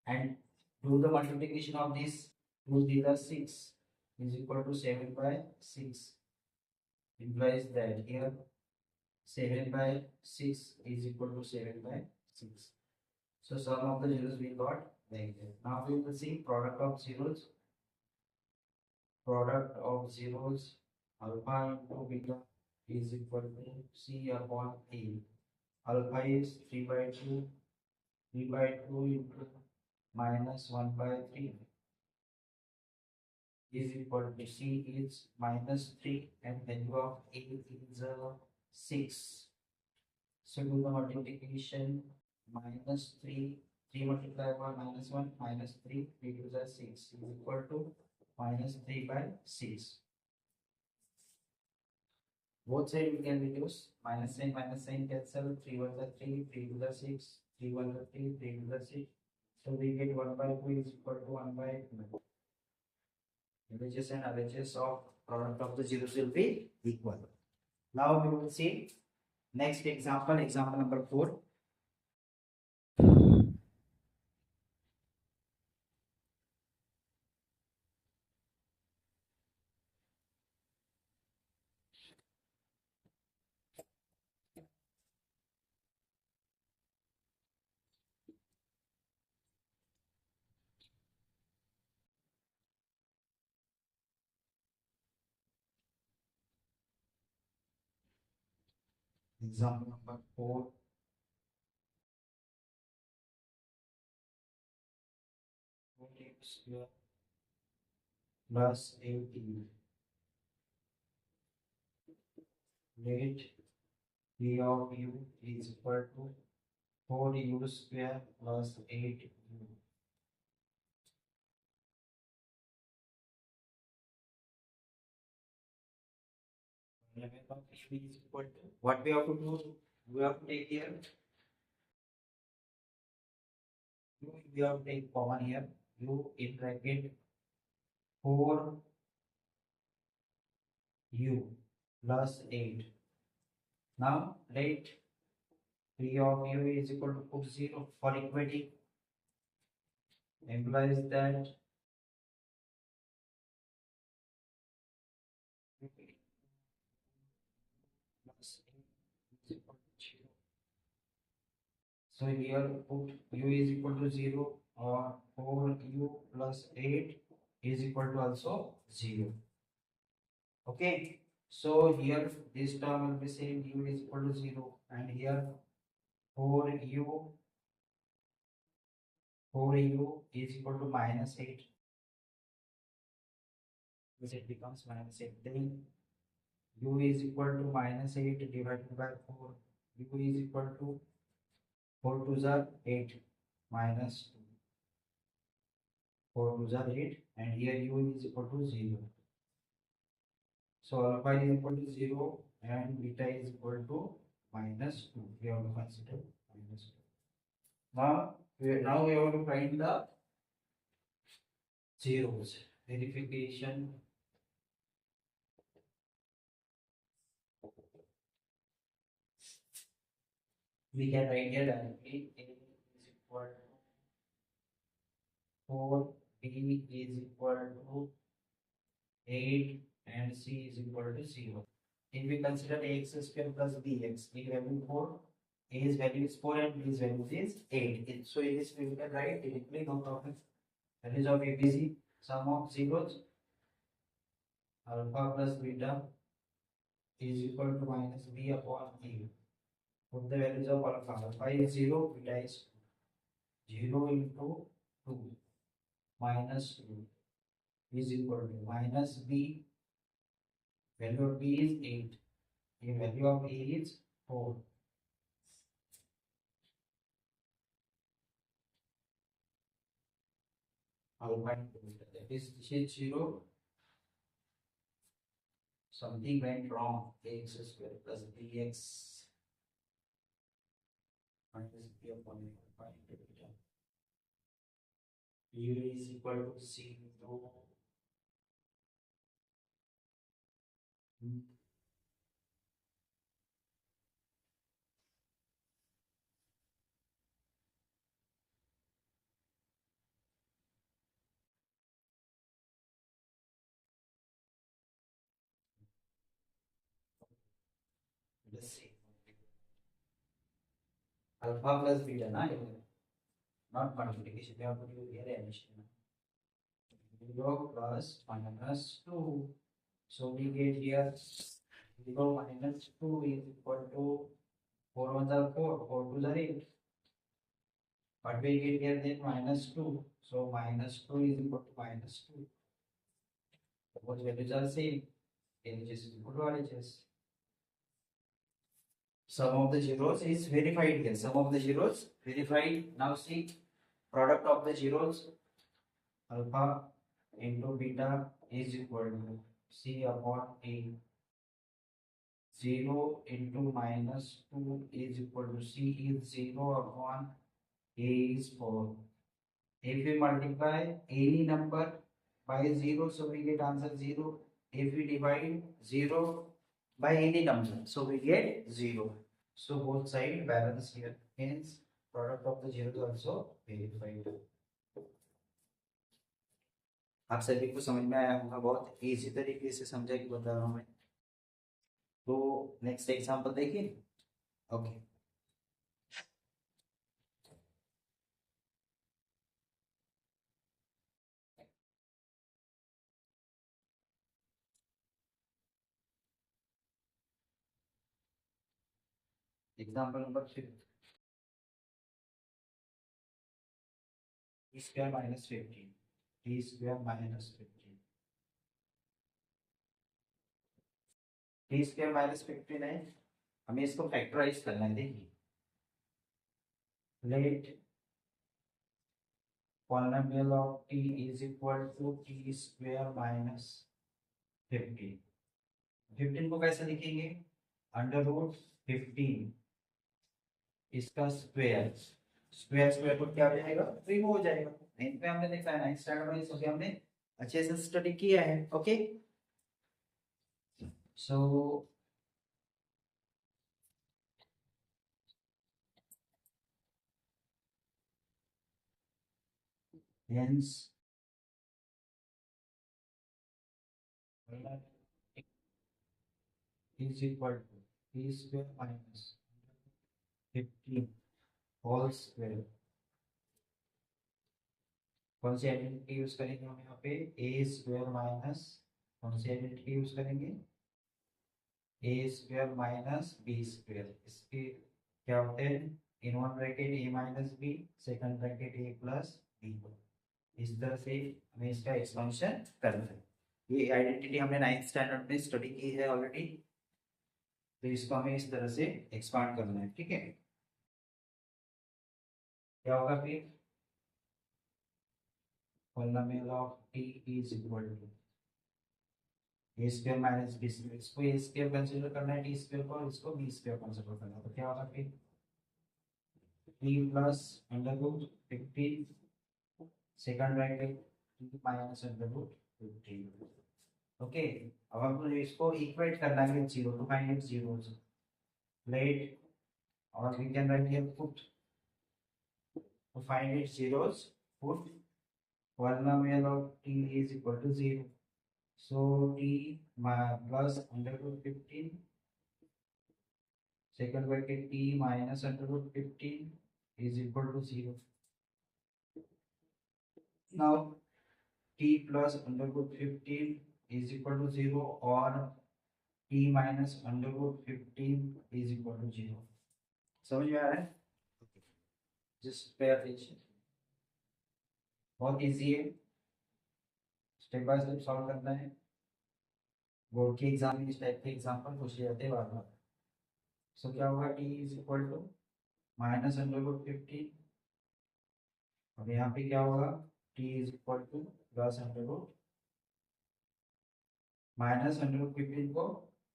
And do the multiplication of this. 2 3 are 6 is equal to 7 by 6. Implies that here 7 by 6 is equal to 7 by 6. So sum of the zeros we got like that. Now we will see product of zeros. Product of zeros alpha into beta is equal to C upon A. Alpha is 3 by 2. 3 by 2 into minus 1 by 3 is equal to C is minus 3 and value of A is 6. So do the multiplication. Minus 3, 3 multiplied by minus 1, minus 3, 3 to the 6 is equal to minus 3 by 6. Both sides we can reduce. Minus sign cancel. 3 1 the 3, 3 to the 6, 3 1 the 3, 3 to the 6. So we get 1 by 2 is equal to 1 by 2. LHS and RHS of product of the zeros will be equal. Now we will see next example, example number 4. Example number 4. 4x square plus 18. Let P of u is equal to 4u square plus 8u. Limit of u is equal to what we have to do? We have to take here u, we have to take common here u in bracket 4u plus 8. Now let P of u is equal to put 0 for equity, implies that plus 8 is equal to 0. So here put u is equal to 0 or 4u plus 8 is equal to also 0. Okay. So here this term will be same, u is equal to 0, and here 4u is equal to minus 8, which it becomes minus 8. Then u is equal to minus 8 divided by 4. U is equal to 4 to the 8 minus 2. 4 to the 8, and here u is equal to 0. So alpha is equal to 0 and beta is equal to minus 2. We have to consider minus 2. Now we have to find the zeros. Verification. We can write here directly A is equal to 4, B is equal to 8, and C is equal to 0. If we consider ax square plus bx, a value 4, a's value is 4 and b's value is 8. So in this we can write directly, no problem. Values of ABC, sum of zeros, alpha plus beta is equal to minus b upon a. Put the values of alpha. Alpha is 0, beta is 0 into 2 minus 2 is equal to minus b. Value of b is 8. The value of a is 4. Alpha into beta, that is this is 0. something went wrong. Ax square plus bx minus b upon a into beta. U is equal to 0. Let's see. Alpha plus beta, na? Not multiplication. We have to do here addition. 0 plus minus 2. So we get here 0 minus 2 is equal to 4 1 are 4, 4 2 are 8. But we get here then minus 2. So minus 2 is equal to minus 2. Both values are same. LHS is equal to RHS. Sum of the zeros is verified here. Sum of the zeros verified. Now see product of the zeros. Alpha into beta is equal to C upon A. 0 into minus 2 is equal to C is 0 upon A is 4. If we multiply any number by 0, so we get answer 0. If we divide 0 by any number, so we get 0. So both sides balance here. Hence, product of the zeros also verified. आप सभी को समझ में आया होगा, बहुत easy तरीके से समझा के बता रहा हूँ मैं. तो नेक्स्ट एग्जांपल देखिए. Okay, example number 5. t square minus 15. t square minus 15. t square minus 15 है. हमें इसको फैक्टराइज करना है. देखिए, late polynomial of t is equal to t square minus 15. 15 को कैसे लिखेंगे? अंडर रूट 15 इसका स्क्वायर. स्क्वायर स्क्वायर को क्या हो जाएगा? रिमूव हो जाएगा. नाइन्थ में हमने देखा है, नाइन्थ स्टैंडर्ड में इसको हमने अच्छे से स्टडी किया है. Okay, so hence is equal to t square minus 15 whole square. कौन सी आइडेंटिटी यूज करेंगे हम यहाँ पे? ए स्क्वायर माइनस, कौन सी आइडेंटिटी यूज करेंगे? A square minus b square. इसके क्या होते हैं? In one bracket a minus b, second bracket a plus b. इस तरह से हमें इसका एक्सपेंशन करना है. ये आइडेंटिटी हमने नाइन्थ स्टैंडर्ड में स्टडी की है ऑलरेडी, तो इसको हमें इस तरह से एक्सपांड करना है. ठीक है, क्या होगा फिर? polynomial of t is equal to a square minus b square. इसको a square कंसीडर करना है, t square को, इसको b square कंसीडर करना है. तो क्या होगा फिर? t plus under root 15 second bracket t minus under root 15. Okay, अब हम इसको इक्वेट करना है 0 to find it zeros. Let और we can write here put to find its zeros, put polynomial of t is equal to 0. So t plus under root 15, second bracket t minus under root 15 is equal to 0. Now t plus under root 15 is equal to 0 or t minus under root 15 is equal to 0. समझ में आ रहा है? Just pay attention. बहुत easy है, step by step solve करना है. Board के exam में इस टाइप के एग्जाम्पल पूछे जाते हैं बार बार. सो क्या होगा? t is equal to minus under root 15. अब यहाँ पे क्या होगा? t is equal to plus under root -√15 को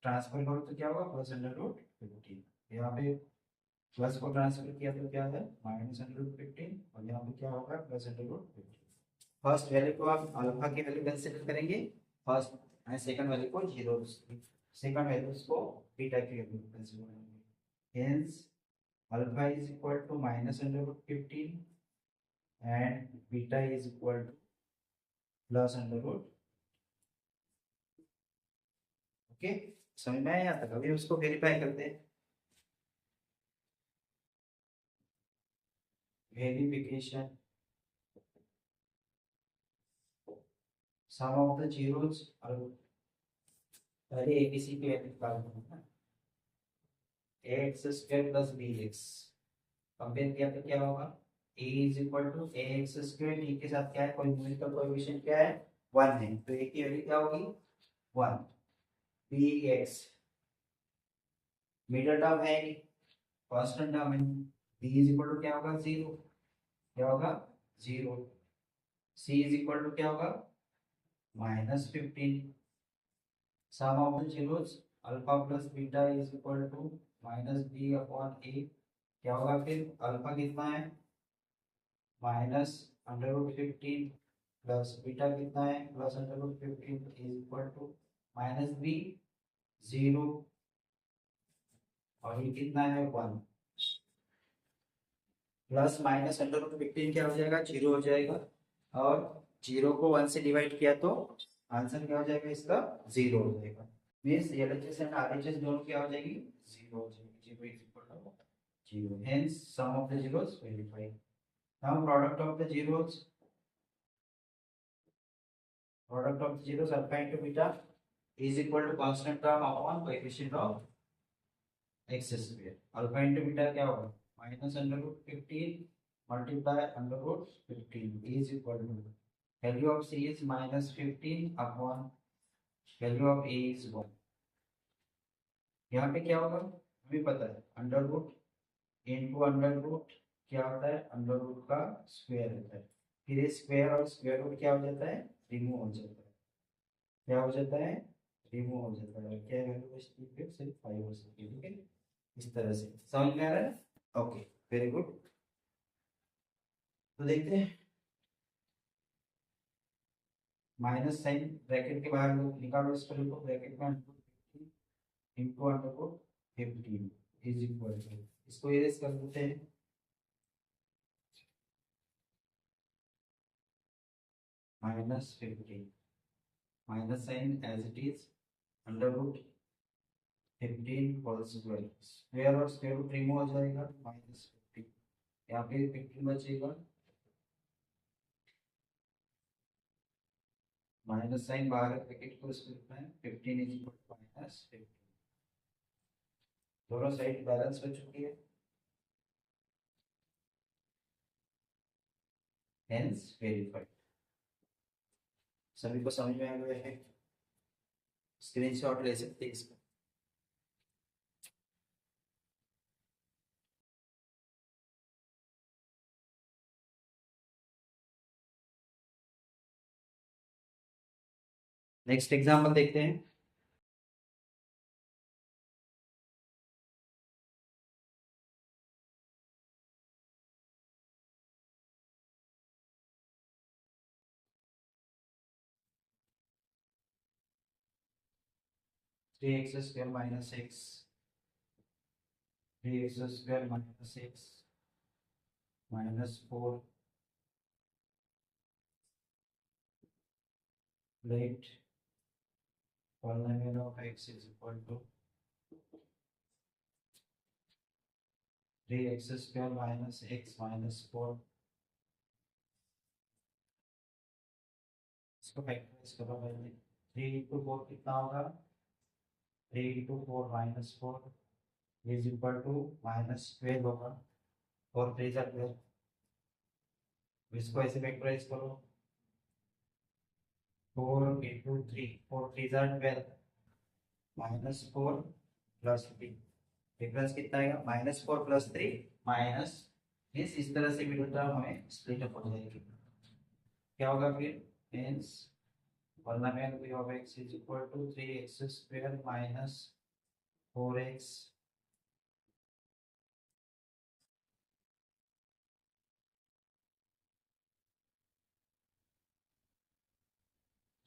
ट्रांसफर करो तो क्या होगा, +√15। यहाँ पे प्लस को ट्रांसफर किया तो क्या है, -√15, और यहाँ पे क्या होगा, +√15। फर्स्ट वैल्यू को आप अल्फा की वैल्यू कंसीडर करेंगे, फर्स्ट एंड सेकंड वैल्यू को जीरो, सेकंड वैल्यूज को बीटा की वैल्यू कंसीडर करेंगे। Hence alpha is equal to -√15 and beta is equal to +√। Okay, समझ में आया? तक अभी उसको वेरीफाई करते हैं। Verification, sum of the zeros, और पहले एबीसी की वैल्यू निकाल दूंगा। X square plus b x compare किया तो क्या होगा, a is equal to A x square, D के साथ क्या है, कोई न्यूमेरिकल कोएफिशिएंट क्या है, 1 है, तो ए की वैल्यू क्या होगी, 1। बी एक्स मिडिल टर्म है, कांस्टेंट टर्म है, डी इज इक्वल टू क्या होगा, 0, क्या होगा, 0। सी इज इक्वल टू क्या होगा, -15। Sum of the zeros, alpha plus beta is equal to -b/a, क्या होगा फिर, अल्फा कितना है, -√15 प्लस बीटा कितना है, +√15 इज इक्वल टू -b, 0, और ये कितना है, 1। प्लस -√15 क्या हो जाएगा, 0 हो जाएगा, और 0 को 1 से डिवाइड किया तो आंसर क्या हो जाएगा इसका, 0 हो जाएगा। मीन्स एलएचएस एंड आरएचएस दोनों क्या हो जाएगी, 0 हो जाएगी। 0 is equal to 0, hence sum of the zeros verified. Now product of the zeros, product of the zeros alpha into beta is equal to constant term upon coefficient of x square। alpha into beta क्या होगा, -√15 multiply √15 is equal to value of c is -15 upon value of a is 1। यहाँ पे क्या होगा हमें पता है, under root into under root क्या होता है, अंडर रूट का स्क्वायर होता है, फिर स्क्वायर और स्क्वायर रूट क्या हो जाता है, रिमूव हो जाता है, क्या हो जाता है, रिमूव हो जाता है, क्या वैल्यू बचती है, फिर सिर्फ 5 हो सकती है। ठीक है, इस तरह से समझ में आ रहा है, ओके वेरी गुड। तो देखते हैं, माइनस साइन ब्रैकेट के बाहर निकालो, इसको लिखो, ब्रैकेट में इंटू अंडर को 15 इज इक्वल टू, इसको इरेज कर देते हैं, -15 minus sign as it is under root 15 whole square, square और स्क्वायर रूट रिमूव हो जाएगा, -15, यहाँ पे 15 बचेगा, माइनस साइन बाहर ब्रैकेट को इसको लिखना है, 15 इज इक्वल टू -15, दोनों साइड बैलेंस हो चुकी है, हेंस वेरीफाइड। सभी को समझ में आ गया है, स्क्रीनशॉट ले सकते हैं इसका। नेक्स्ट एग्जांपल देखते हैं। Three x square minus x, 3x square minus x -4 let polynomial of x is equal to 3x square minus x minus 4। इसको फैक्टराइज करो पहले, 3 इंटू 4 कितना होगा, 3 इंटू 4 -4 इज इक्वल टू -12 होगा, 4 3 जा 12, इसको ऐसे फैक्टराइज करो, 4 इंटू 3, 4 3 जा 12, -4 प्लस 3, डिफरेंस कितना आएगा, -4 प्लस 3 माइनस, इस तरह से मिडिल टर्म हमें स्प्लिट अप हो जाएगी, क्या होगा फिर, means polynomial v of x is equal to 3x square minus 4x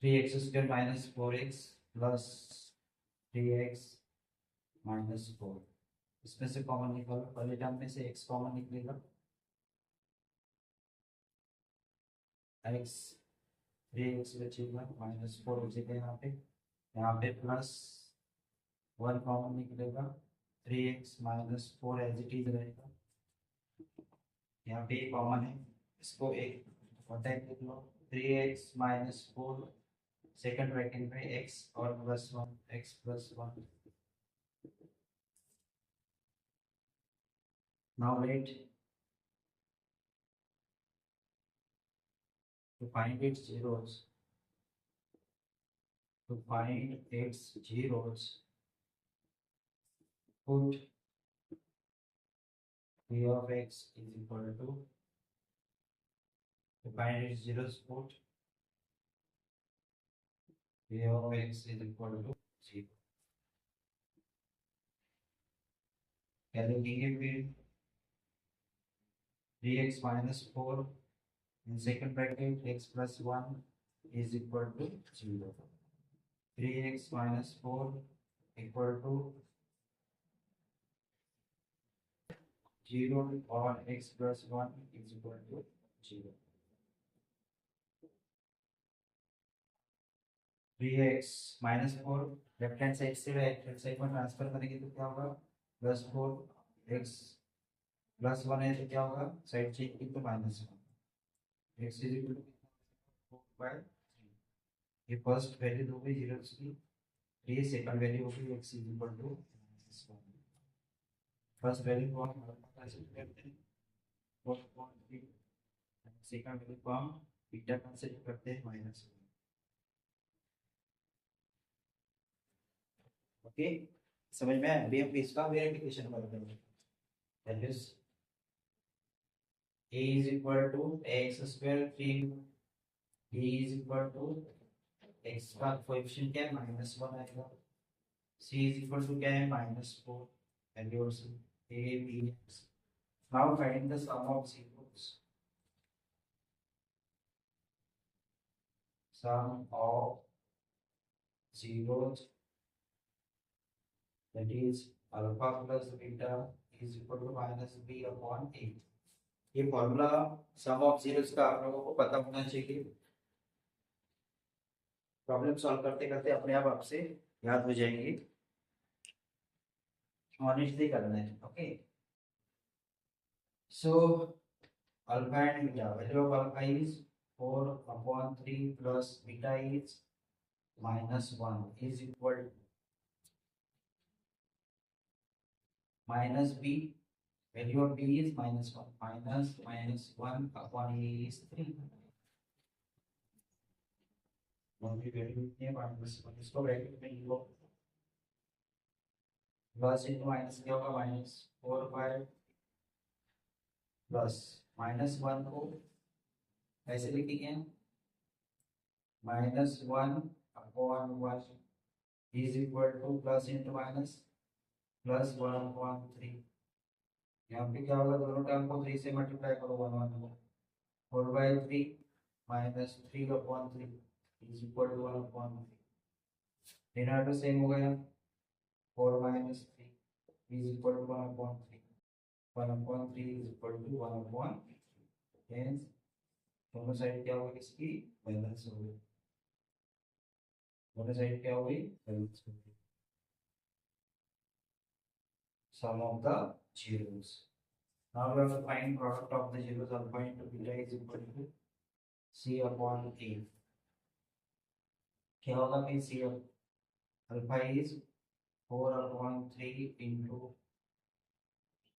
3x square minus 4x plus 3x minus 4। इसमें से कॉमन निकालो, पहले टर्म में से x कॉमन निकलेगा, x 3x बचेगा माइनस 4 बचेगा, यहाँ पे प्लस 1 कॉमन निकलेगा, 3x minus 4 as it is रहेगा, यहाँ पे कॉमन है, इसको एक होता लिख लो, 3x माइनस 4 सेकंड ब्रैकेट में x और plus 1 x plus 1। Now let to find its zeros. To find its zeros, put v of x is equal to find its zeros, put v of x is equal to 0। क्या लिखेंगे फिर 3x minus 4 in second bracket x plus 1 is equal to 0। 3x minus 4 equal to 0 और x plus 1 is equal to 0। 3x minus 4 left hand side से right hand side में transfer करेंगे तो क्या होगा, प्लस 4x प्लस 1 है तो क्या होगा, साइड चेंज की तो minus 1, x is equal to 4/3। ये फर्स्ट वैल्यू हो गई जीरोस की, ये सेकंड वैल्यू हो गई x is equal to -1। First value को हम कंसीडर करते हैं 4.3, सेकंड वैल्यू को हम बीटा कंसीडर करते हैं -1। ओके, समझ में आया? अभी हम इसका वेरिफिकेशन करेंगे। Values a is equal to x square 3, b is equal to x का कोएफिशिएंट क्या है, -1 आएगा, c is equal to क्या है, -4, values a b x। Now find the sum of zeros, sum of zeros, that is alpha plus beta is equal to -b upon a। ये formula some of zeros का आप लोगों को पता होना चाहिए, प्रॉब्लम सॉल्व करते करते अपने आप आपसे याद हो जाएंगे, ऑनेस्टली करना है। Okay, so alpha and beta, value of alpha is 4/3 plus beta is -1 is equal -b, value of b is -1, -1 upon a is 3। की वैल्यू कितनी है, -1, इसको ब्रैकेट में लिखो, प्लस इनटू माइनस क्या होगा, -4/5 प्लस -1 को ऐसे लिखेंगे -1 upon 1 is equal to plus into minus plus 1/3। यहाँ पे क्या होगा, दोनों टर्म को 3 से मल्टीप्लाई करो, 1 को, 4/3 -3/3 is equal to 1/3। Denominator same हो गया, 4 - 3 is equal to 1/3, 1/3 is equal to 1/3। Hence दोनों साइड क्या होगी, इसकी बैलेंस हो गई, दोनों साइड क्या होगी, बैलेंस हो गई। Sum of the zeros, now we have to find product of the zeros, alpha into beta is equal to c upon a। क्या होगा फिर, c alpha is 4/3 into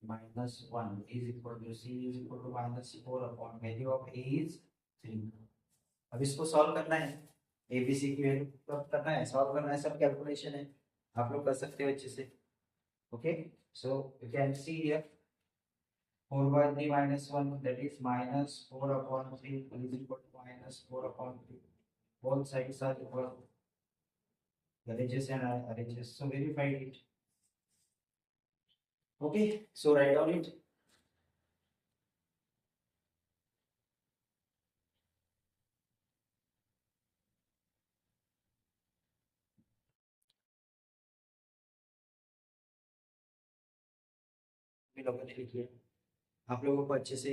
-1 is equal to c is equal to -4 upon value of a is 3। अब इसको solve करना है, ABC की value प्राप्त करना है, सॉल्व करना है, सब कैलकुलेशन है, आप लोग कर सकते हो अच्छे से। Okay, so you can see here 4/3 - 1, that is -4/3 is equal to -4/3। both sides are equal. LHS and RHS, so verify it. Okay, so write down it. भी लोगों ने लिखिए। आप लोगों को अच्छे से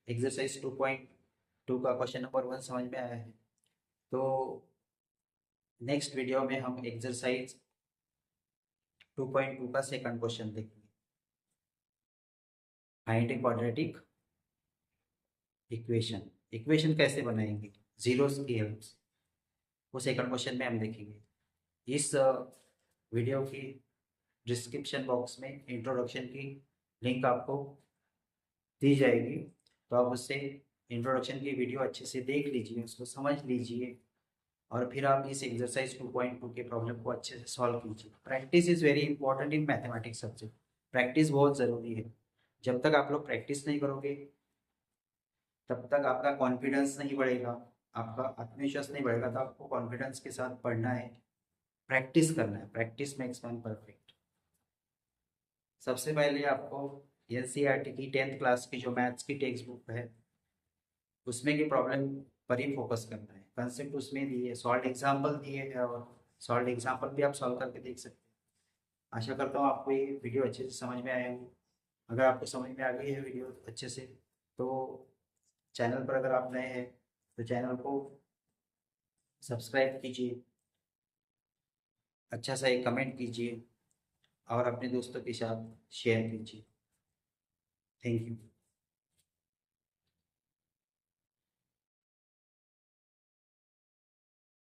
एक्सरसाइज 2.2 का क्वेश्चन नंबर 1 समझ में आया है। तो नेक्स्ट वीडियो में हम एक्सरसाइज 2.2 का सेकंड क्वेश्चन देखेंगे, find a quadratic equation. Equation कैसे बनाएंगे जीरोस की हेल्प से, वो सेकंड क्वेश्चन में हम देखेंगे। इस वीडियो की डिस्क्रिप्शन बॉक्स में इंट्रोडक्शन की लिंक आपको दी जाएगी, तो आप उससे इंट्रोडक्शन की वीडियो अच्छे से देख लीजिए, उसको समझ लीजिए, और फिर आप इस एक्सरसाइज 2.2 के प्रॉब्लम को अच्छे से सॉल्व कीजिए। Practice is very important in mathematics subject. Practice बहुत ज़रूरी है। जब तक आप लोग प्रैक्टिस नहीं करोगे तब तक आपका कॉन्फिडेंस नहीं बढ़ेगा, आपका आत्मविश्वास नहीं बढ़ेगा। तो आपको कॉन्फिडेंस के साथ पढ़ना है, प्रैक्टिस करना है। Practice makes man perfect. सबसे पहले आपको एनसीईआरटी की 10th क्लास की जो मैथ्स की टेक्स्ट बुक है उसमें की प्रॉब्लम पर ही फोकस करना है। कंसेप्ट उसमें दिए, सॉल्व एग्जाम्पल दिए है, और सॉल्व एग्जाम्पल भी आप सॉल्व करके देख सकते हैं। आशा करता हूँ आपको ये वीडियो अच्छे से समझ में आया हो। अगर आपको समझ में आ गई है वीडियो अच्छे से, तो चैनल पर अगर आप नए हैं तो चैनल को सब्सक्राइब कीजिए, अच्छा सा एक कमेंट कीजिए, और अपने दोस्तों के साथ शेयर कीजिए। Thank you.